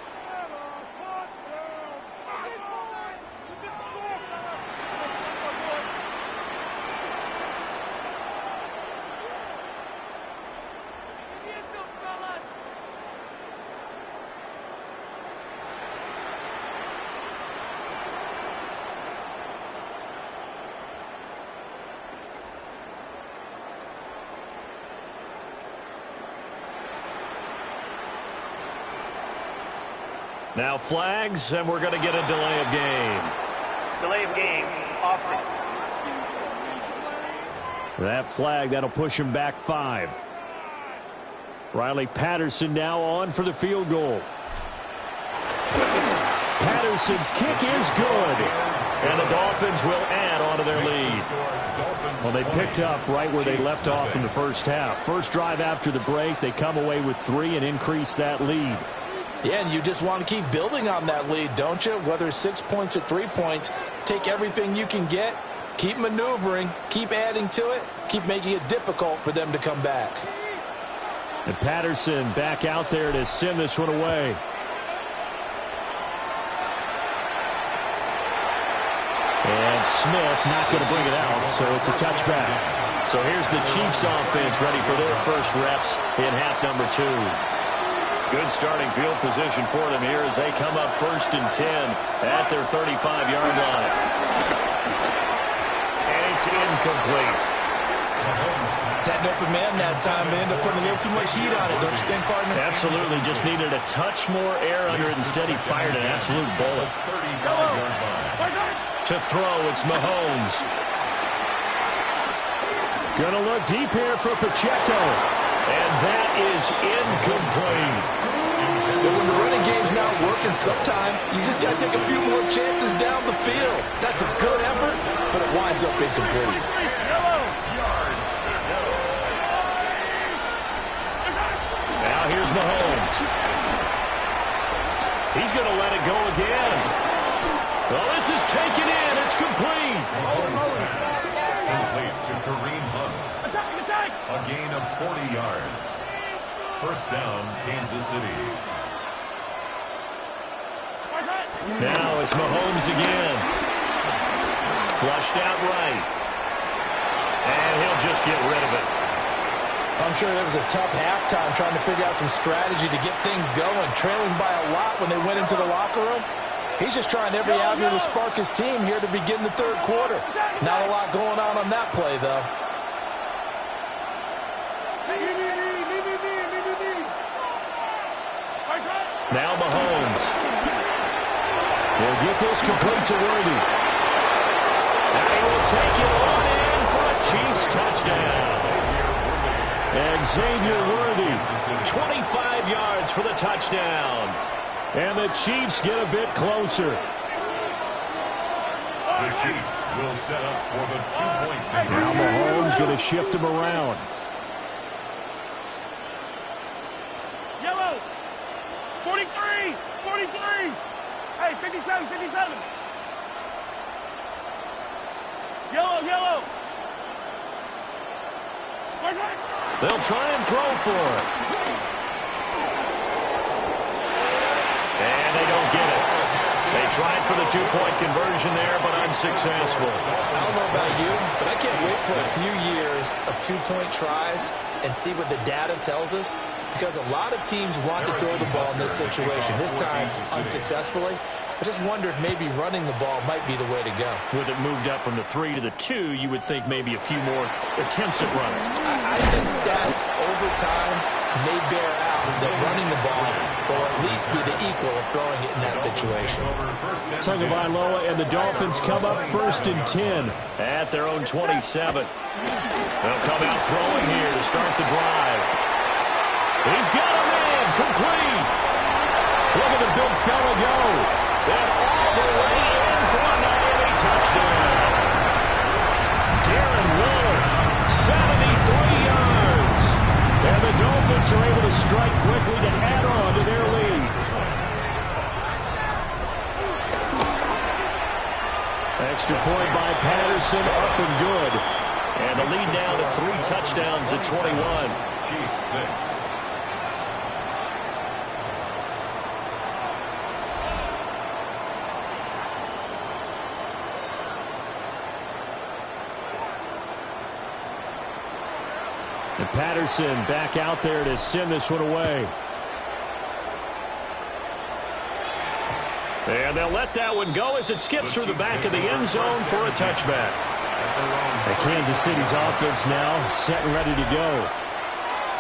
Now flags, and we're going to get a delay of game. Delay of game. Offense. That flag, that'll push him back 5. Riley Patterson now on for the field goal. Patterson's kick is good. And the Dolphins will add on to their lead. Well, they picked up right where they left off in the first half. First drive after the break, they come away with 3 and increase that lead. Yeah, and you just want to keep building on that lead, don't you? Whether it's 6 points or 3 points, take everything you can get, keep maneuvering, keep adding to it, keep making it difficult for them to come back. And Patterson back out there to send this one away. And Smith not going to bring it out, so it's a touchback. So here's the Chiefs offense ready for their first reps in half number 2. Good starting field position for them here as they come up 1st and 10 at their 35-yard line. And it's incomplete. That open man that time, they end up putting a little too much heat on it, don't you think, partner? Absolutely, just needed a touch more air under it. Instead, he fired an absolute bullet. To throw, it's Mahomes. Gonna look deep here for Pacheco. And that is incomplete. But when the running game's not working, sometimes you just got to take a few more chances down the field. That's a good effort, but it winds up incomplete. Now here's Mahomes. He's going to let it go again. Well, this is taken in. It's complete. Complete to Kareem Hunt. A gain of 40 yards. First down, Kansas City. Now it's Mahomes again. Flushed out right. And he'll just get rid of it. I'm sure there was a tough halftime trying to figure out some strategy to get things going, trailing by a lot when they went into the locker room. He's just trying every avenue to spark his team here to begin the third quarter. Not a lot going on that play, though. Now Mahomes. He'll get this complete to Worthy. And he will take it on in for a Chiefs touchdown. And Xavier Worthy, 25 yards for the touchdown. And the Chiefs get a bit closer. The Chiefs will set up for the two-point conversion. Now Mahomes going to shift him around. Yellow. 43. 43. Hey, 57. 57. Yellow. Yellow. They'll try and throw for it. And they don't get it. They tried for the two-point conversion there, but unsuccessful. I don't know about you, but I can't wait for a few years of two-point tries and see what the data tells us, because a lot of teams want to throw the ball in this situation. This time, unsuccessfully. I just wonder if maybe running the ball might be the way to go. With it moved up from the 3 to the 2, you would think maybe a few more attempts at running. I think stats over time may bear out that running the ball will at least be the equal of throwing it in that situation. Tagovailoa and the Dolphins come up 1st and 10 at their own 27. They'll come out throwing here to start the drive. He's got a man complete. Look at the big fella go. And all the way in for a Miami touchdown. Darren Waller, 73 yards. And the Dolphins are able to strike quickly to add on to their lead. Extra point by Patterson, up and good. And the lead now to 3 touchdowns at 21. Chiefs 6. And Patterson back out there to send this one away. And they'll let that one go as it skips through the back of the end zone for a touchback. And Kansas City's offense now set and ready to go.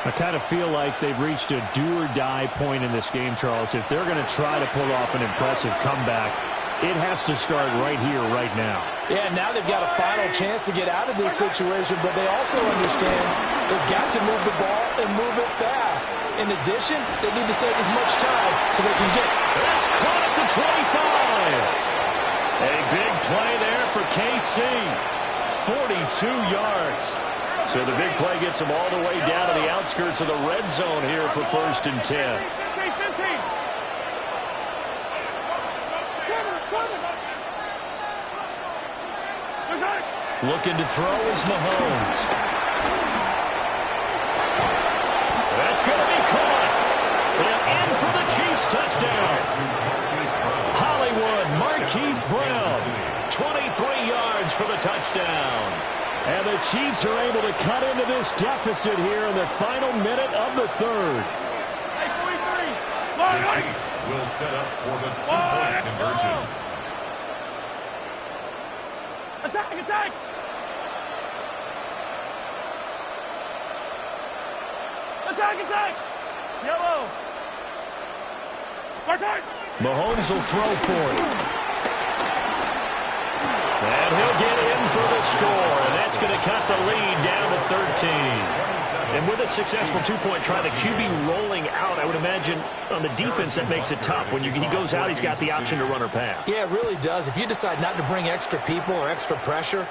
I kind of feel like they've reached a do-or-die point in this game, Charles. If they're going to try to pull off an impressive comeback, it has to start right here, right now. Yeah, now they've got a final chance to get out of this situation, but they also understand they've got to move the ball and move it fast. In addition, they need to save as much time so they can get... That's caught at the 25. A big play there for KC. 42 yards. So the big play gets them all the way down to the outskirts of the red zone here for 1st and 10. 15. Looking to throw is Mahomes. That's going to be caught. And in for the Chiefs touchdown. Hollywood Marquise Brown. 23 yards for the touchdown. And the Chiefs are able to cut into this deficit here in the final minute of the 3rd. The Chiefs will set up for the two-point conversion. Attack! Attack! Yellow! Attack! Mahomes will throw for it. And he'll get in for the score. And that's going to cut the lead down to 13. And with a successful two-point try, the QB rolling out, I would imagine on the defense that makes it tough. When he goes out, he's got the option to run or pass. Yeah, it really does. If you decide not to bring extra people or extra pressure,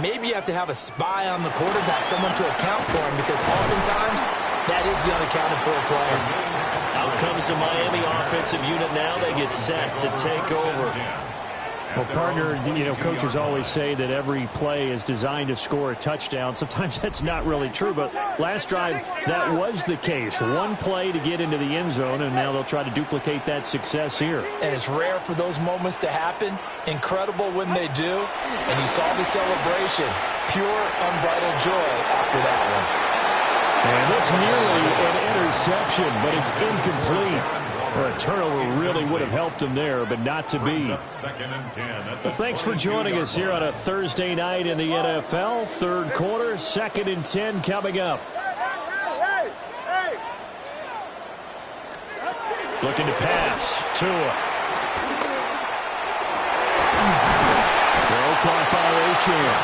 maybe you have to have a spy on the quarterback, someone to account for him, because oftentimes that is the unaccounted for player. Out comes the Miami offensive unit now. They get set to take over. Well, partner, coaches always say that every play is designed to score a touchdown. Sometimes that's not really true, but last drive, that was the case. One play to get into the end zone, and now they'll try to duplicate that success here. And it's rare for those moments to happen. Incredible when they do. And you saw the celebration. Pure, unbridled joy after that one. And that's nearly an interception, but it's incomplete. Or a turnover really would have helped him there, but not to be. Well, thanks for joining us here on a Thursday night in the NFL. 3rd quarter, 2nd and 10 coming up. Looking to pass. Tua. Throw caught by Achane.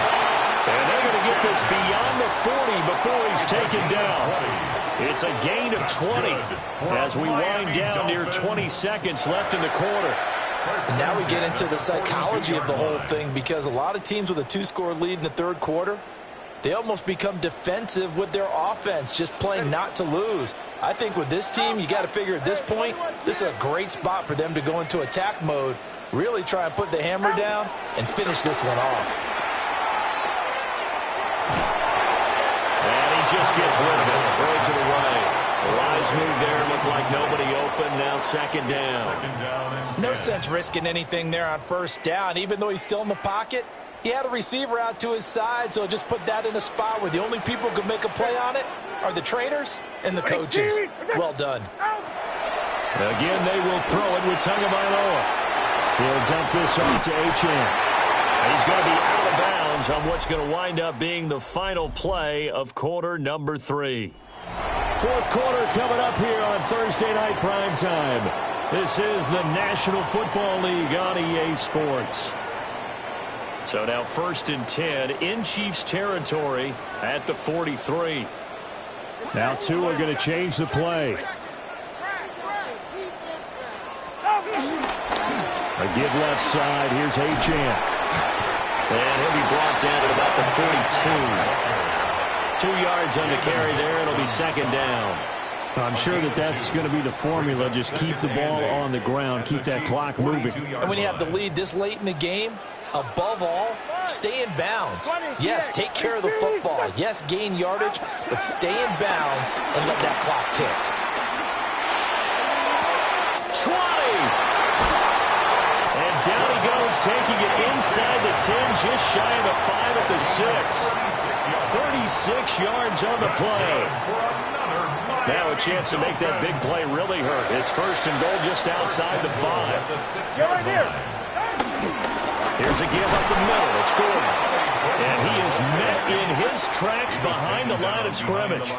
And they're going to get this beyond the 40 before he's taken down. It's a gain of 20 as we wind down near 20 seconds left in the quarter. And now we get into the psychology of the whole thing, because a lot of teams with a 2-score lead in the third quarter, they almost become defensive with their offense, just playing not to lose. I think with this team, you got to figure at this point, this is a great spot for them to go into attack mode, really try and put the hammer down and finish this one off. And he just gets rid of it, throws it away. The wise move there, looked like nobody open, now second down. No sense risking anything there on first down. Even though he's still in the pocket, he had a receiver out to his side, so just put that in a spot where the only people who can make a play on it are the trainers and the coaches. Well done. Again, they will throw it with Tagovailoa. He'll dump this off to Achane. He's going to be out of bounds on what's going to wind up being the final play of quarter number 3. Fourth quarter coming up here on Thursday Night Primetime. This is the National Football League on EA Sports. So now 1st and 10 in Chiefs territory at the 43. Now Tua are going to change the play. A give left side. Here's Achane. And he'll be brought down at about the 42. 2 yards on the carry there. It'll be second down. I'm sure that's going to be the formula. Just keep the ball on the ground. Keep that clock moving. And when you have the lead this late in the game, above all, stay in bounds. Yes, take care of the football. Yes, gain yardage, but stay in bounds and let that clock tick. 20! And down he goes, taking it inside the 10, just shy of the 5 at the 6. 36 yards on the play. Now a chance to make that big play really hurt. It's 1st and goal just outside the 5. Here's a give up the middle. It's Gordon. And he is met in his tracks behind the line of scrimmage.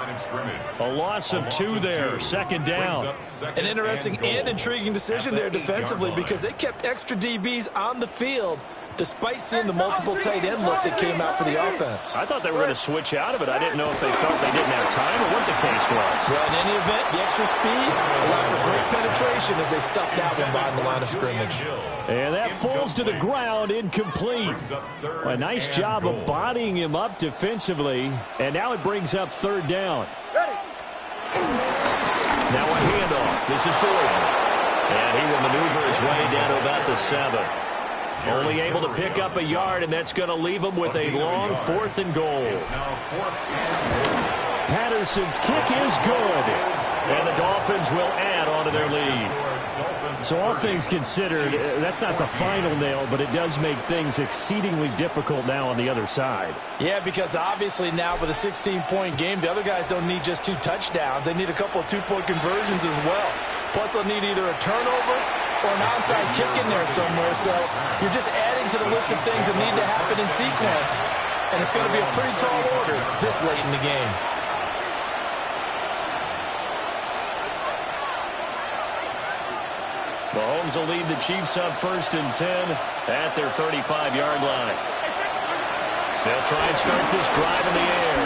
A loss of 2 there. Second down. An interesting and intriguing decision there defensively, because they kept extra DBs on the field despite seeing the multiple tight end look that came out for the offense. I thought they were going to switch out of it. I didn't know if they felt they didn't have time or what the case was. Well, in any event, the extra speed allowed for great penetration as they stuffed that one behind the line of scrimmage. And that falls to the ground, incomplete. A nice job of bodying him up defensively. And now it brings up 3rd down. Now a handoff. This is Gordon. And he will maneuver his way down to about the 7. Only able to pick up a yard, and that's going to leave him with a long 4th and goal. Patterson's kick is good. And the Dolphins will add on to their lead. So all things considered, that's not the final nail, but it does make things exceedingly difficult now on the other side. Yeah, because obviously now with a 16-point game, the other guys don't need just 2 touchdowns. They need a couple of 2-point conversions as well. Plus, they'll need either a turnover or an onside kick in there somewhere. So you're just adding to the list of things that need to happen in sequence. And it's going to be a pretty tall order this late in the game. Mahomes will lead the Chiefs up 1st and 10 at their 35-yard line. They'll try and start this drive in the air.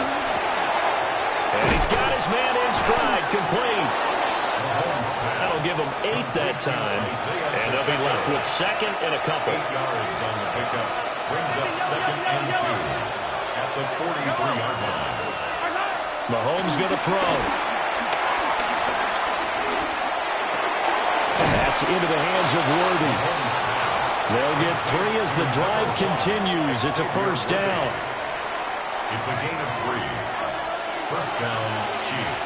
And he's got his man in stride, complete. That'll give him 8 that time. And they'll be left with 2nd and a couple. 8 yards on the pickup. Brings up 2nd and 2 at the 43-yard line. Mahomes going to throw. That's into the hands of Worthy. They'll get 3 as the drive continues. It's a 1st down. It's a gain of 3. 1st down, Chiefs.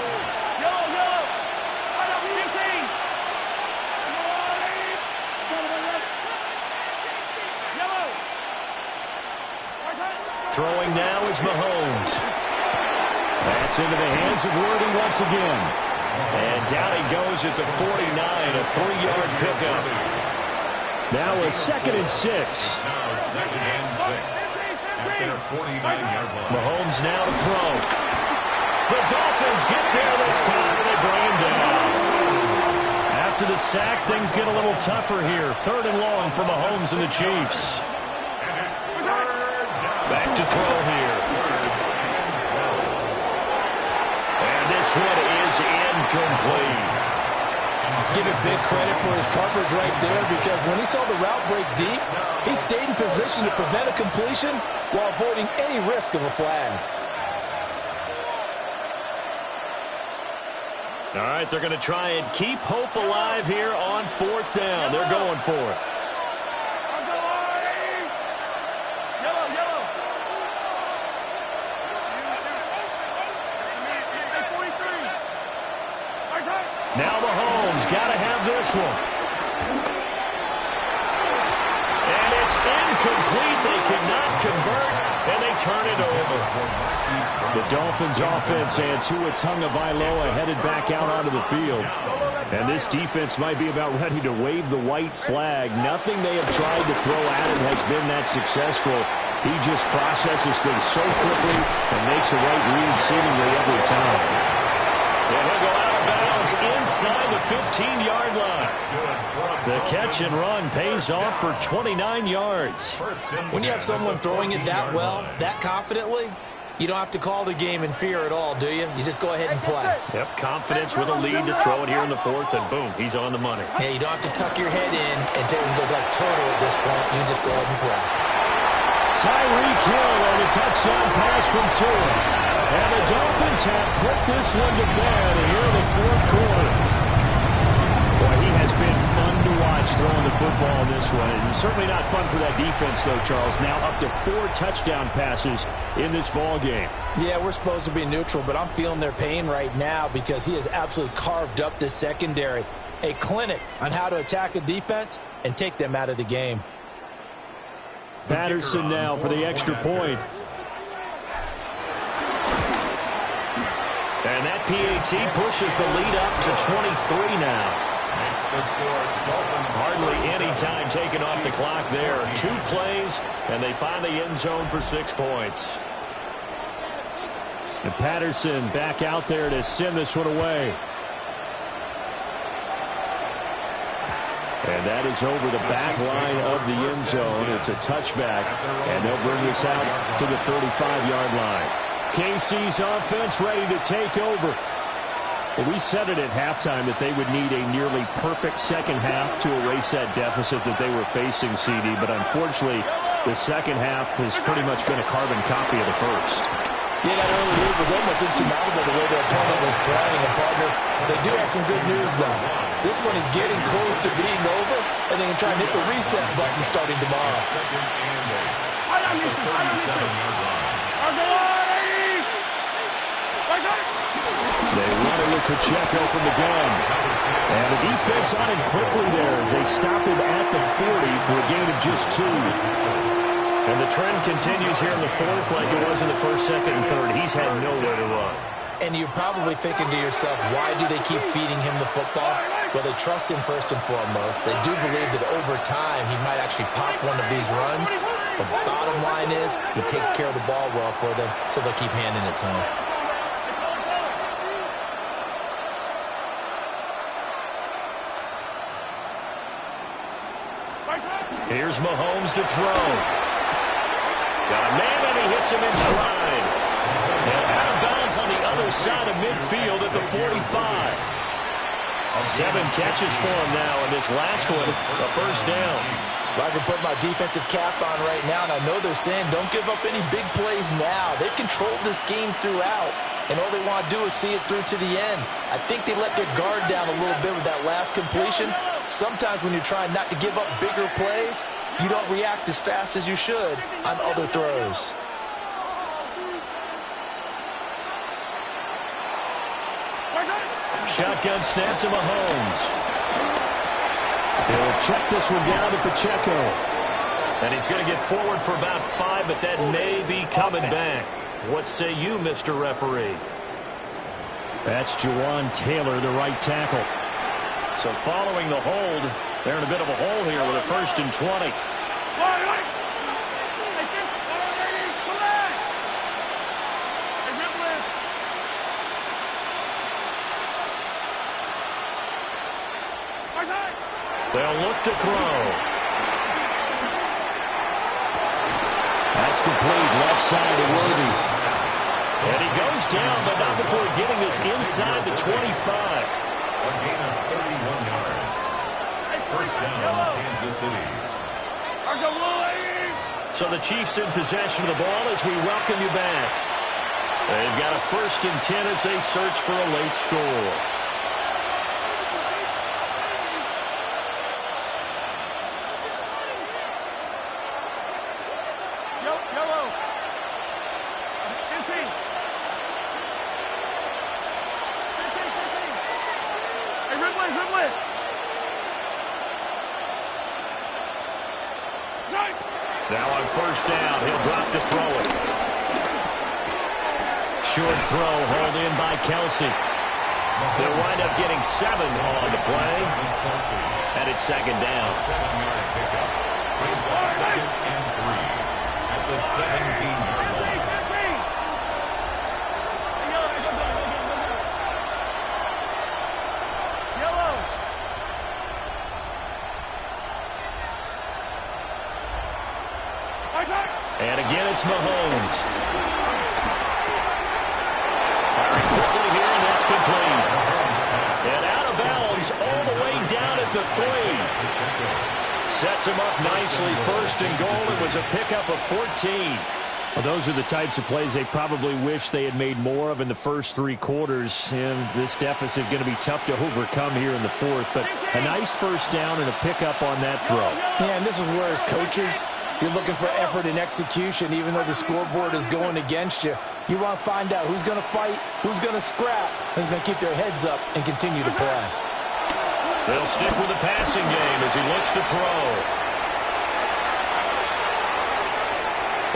Throwing now is Mahomes. That's into the hands of Worthy once again. And down he goes at the 49, a 3-yard pickup. Now a 2nd and 6. Now 2nd and 6 at their 49-yard line. Mahomes now to throw. The Dolphins get there this time, and they bring him down. after the sack, things get a little tougher here. 3rd and long for Mahomes and the Chiefs. Back to throw here. And this one is incomplete. Give it big credit for his coverage right there, because when he saw the route break deep, he stayed in position to prevent a completion while avoiding any risk of a flag. All right, they're going to try and keep hope alive here on 4th down. They're going for it. Now Mahomes got to have this one. And it's incomplete. They cannot convert, and they turn it over. The Dolphins offense and Gtowncapp headed back out onto the field. And this defense might be about ready to wave the white flag. Nothing they have tried to throw at him has been that successful. He just processes things so quickly and makes a right read seemingly every time. And he'll go out of bounds inside the 15-yard line. The catch and run pays off for 29 yards. When you have someone throwing it that well, that confidently, you don't have to call the game in fear at all, do you? You just go ahead and play. Yep, confidence with a lead to throw it here in the 4th, and boom, he's on the money. Yeah, you don't have to tuck your head in and go like turtle at this point. You just go ahead and play. Tyreek Hill on a touchdown pass from Tua. And the Dolphins have put this one to bed here in the 4th quarter. Boy, he has been fun to watch throwing the football in this one. And certainly not fun for that defense, though, Charles. Now up to 4 touchdown passes in this ball game. Yeah, we're supposed to be neutral, but I'm feeling their pain right now because he has absolutely carved up this secondary. A clinic on how to attack a defense and take them out of the game. Patterson now for the extra point. And that PAT pushes the lead up to 23 now. Hardly any time taken off the clock there. 2 plays, and they find the end zone for 6 points. And Patterson back out there to send this one away. And that is over the back line of the end zone. It's a touchback, and they'll bring this out to the 35-yard line. KC's offense ready to take over. Well, we said it at halftime that they would need a nearly perfect second half to erase that deficit that they were facing, CD. But unfortunately, the second half has pretty much been a carbon copy of the first. Yeah, that early lead was almost insurmountable the way their opponent was playing. And, partner, they do have some good news, though. This one is getting close to being over, and they can try and hit the reset button starting tomorrow. They run it with Pacheco from the gun. And the defense on him quickly there as they stop him at the 40 for a gain of just 2. And the trend continues here in the 4th like it was in the 1st, 2nd, and 3rd. He's had nowhere to run. And you're probably thinking to yourself, why do they keep feeding him the football? Well, they trust him first and foremost. They do believe that over time he might actually pop one of these runs. The bottom line is he takes care of the ball well for them, so they'll keep handing it to him. Here's Mahomes to throw. Got a man, and he hits him in stride. And out of bounds on the other side of midfield at the 45. 7 catches for him now, and this last one, a first down. Well, I can put my defensive cap on right now, and I know they're saying don't give up any big plays now. They've controlled this game throughout, and all they want to do is see it through to the end. I think they let their guard down a little bit with that last completion. Sometimes when you're trying not to give up bigger plays, you don't react as fast as you should on other throws. Shotgun snap to Mahomes. He'll check this one down to Pacheco. And he's going to get forward for about 5, but that may be coming back. What say you, Mr. Referee? That's Jawan Taylor, the right tackle. So following the hold, they're in a bit of a hole here with a 1st and 20. They'll look to throw. That's complete, left side to Worthy. And he goes down, but not before getting this inside the 25. A gain of 31 yards. First down, Kansas City. So the Chiefs in possession of the ball as we welcome you back. They've got a 1st and 10 as they search for a late score. Yellow. 15. 15. Hey, Ridley. Now on 1st down, he'll drop to throw it. Short throw hauled in by Kelsey. They'll wind up getting 7 on the play. And it's 2nd down. 7-yard pickup. Brings up 2nd and 3 at the 17-yard line. And again, it's Mahomes. Firing quickly here, and that's complete. And out of bounds all the way down at the 3. Sets him up nicely. 1st and goal. It was a pickup of 14. Well, those are the types of plays they probably wish they had made more of in the first 3 quarters. And this deficit going to be tough to overcome here in the 4th. But a nice 1st down and a pickup on that throw. Yeah, and this is where as coaches, you're looking for effort and execution. Even though the scoreboard is going against you, you want to find out who's going to fight, who's going to scrap, who's going to keep their heads up and continue to play. They'll stick with the passing game as he looks to throw.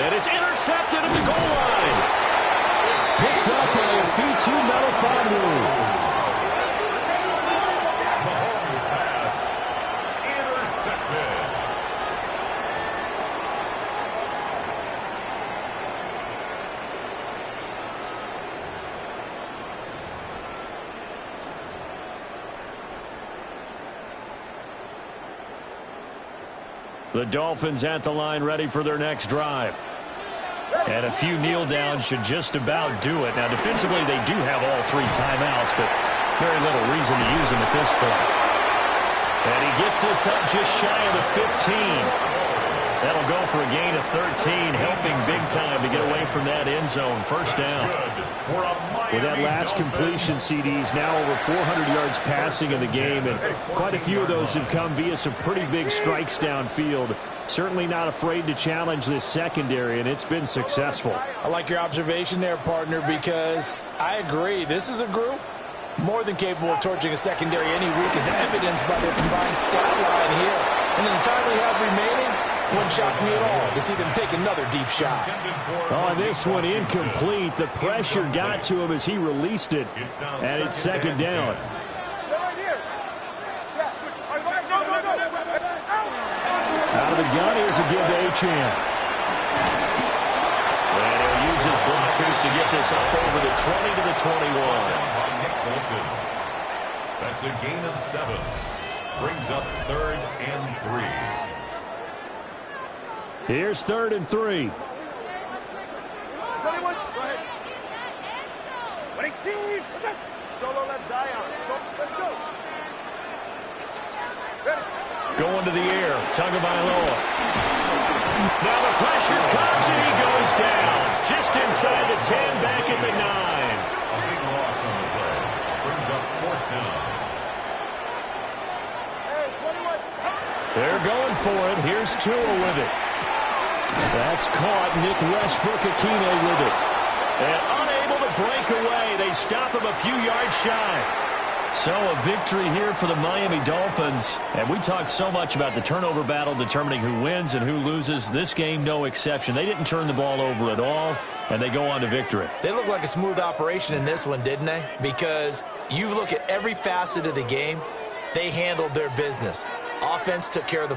And it's intercepted at the goal line. Picked up by Fitu Melifonwu. Mahomes' pass intercepted. The Dolphins at the line ready for their next drive. And a few kneel downs should just about do it. Now, defensively, they do have all 3 timeouts, but very little reason to use them at this point. And he gets this up just shy of the 15. That'll go for a gain of 13, helping big time to get away from that end zone. 1st down. With that last completion, CDs now over 400 yards passing in the game, and quite a few of those have come via some pretty big strikes downfield. Certainly not afraid to challenge this secondary, and it's been successful. I like your observation there, partner, because I agree. This is a group more than capable of torching a secondary any week, as evidenced by their combined stat line here. And in the time we have remaining, wouldn't shock me at all to see them take another deep shot. Oh, and this one incomplete. The pressure got to him as he released it, and it's 2nd down. Out of the gun, here's a give to Achane. And he'll use his blockers to get this up over the 20 to the 21. That's a gain of 7. Brings up 3rd and 3. Here's 3rd and 3. Solo left Zion. Let's go. Going to the air, Tagovailoa. Now the pressure comes and he goes down. Just inside the 10, back at the 9. A big loss on the play. Brings up 4th down. They're going for it. Here's Tua with it. That's caught. Nick Westbrook-Akine with it. And unable to break away. They stop him a few yards shy. So a victory here for the Miami Dolphins. And we talked so much about the turnover battle determining who wins and who loses. This game, no exception. They didn't turn the ball over at all, and they go on to victory. They look like a smooth operation in this one, didn't they? Because you look at every facet of the game, they handled their business. Offense took care of the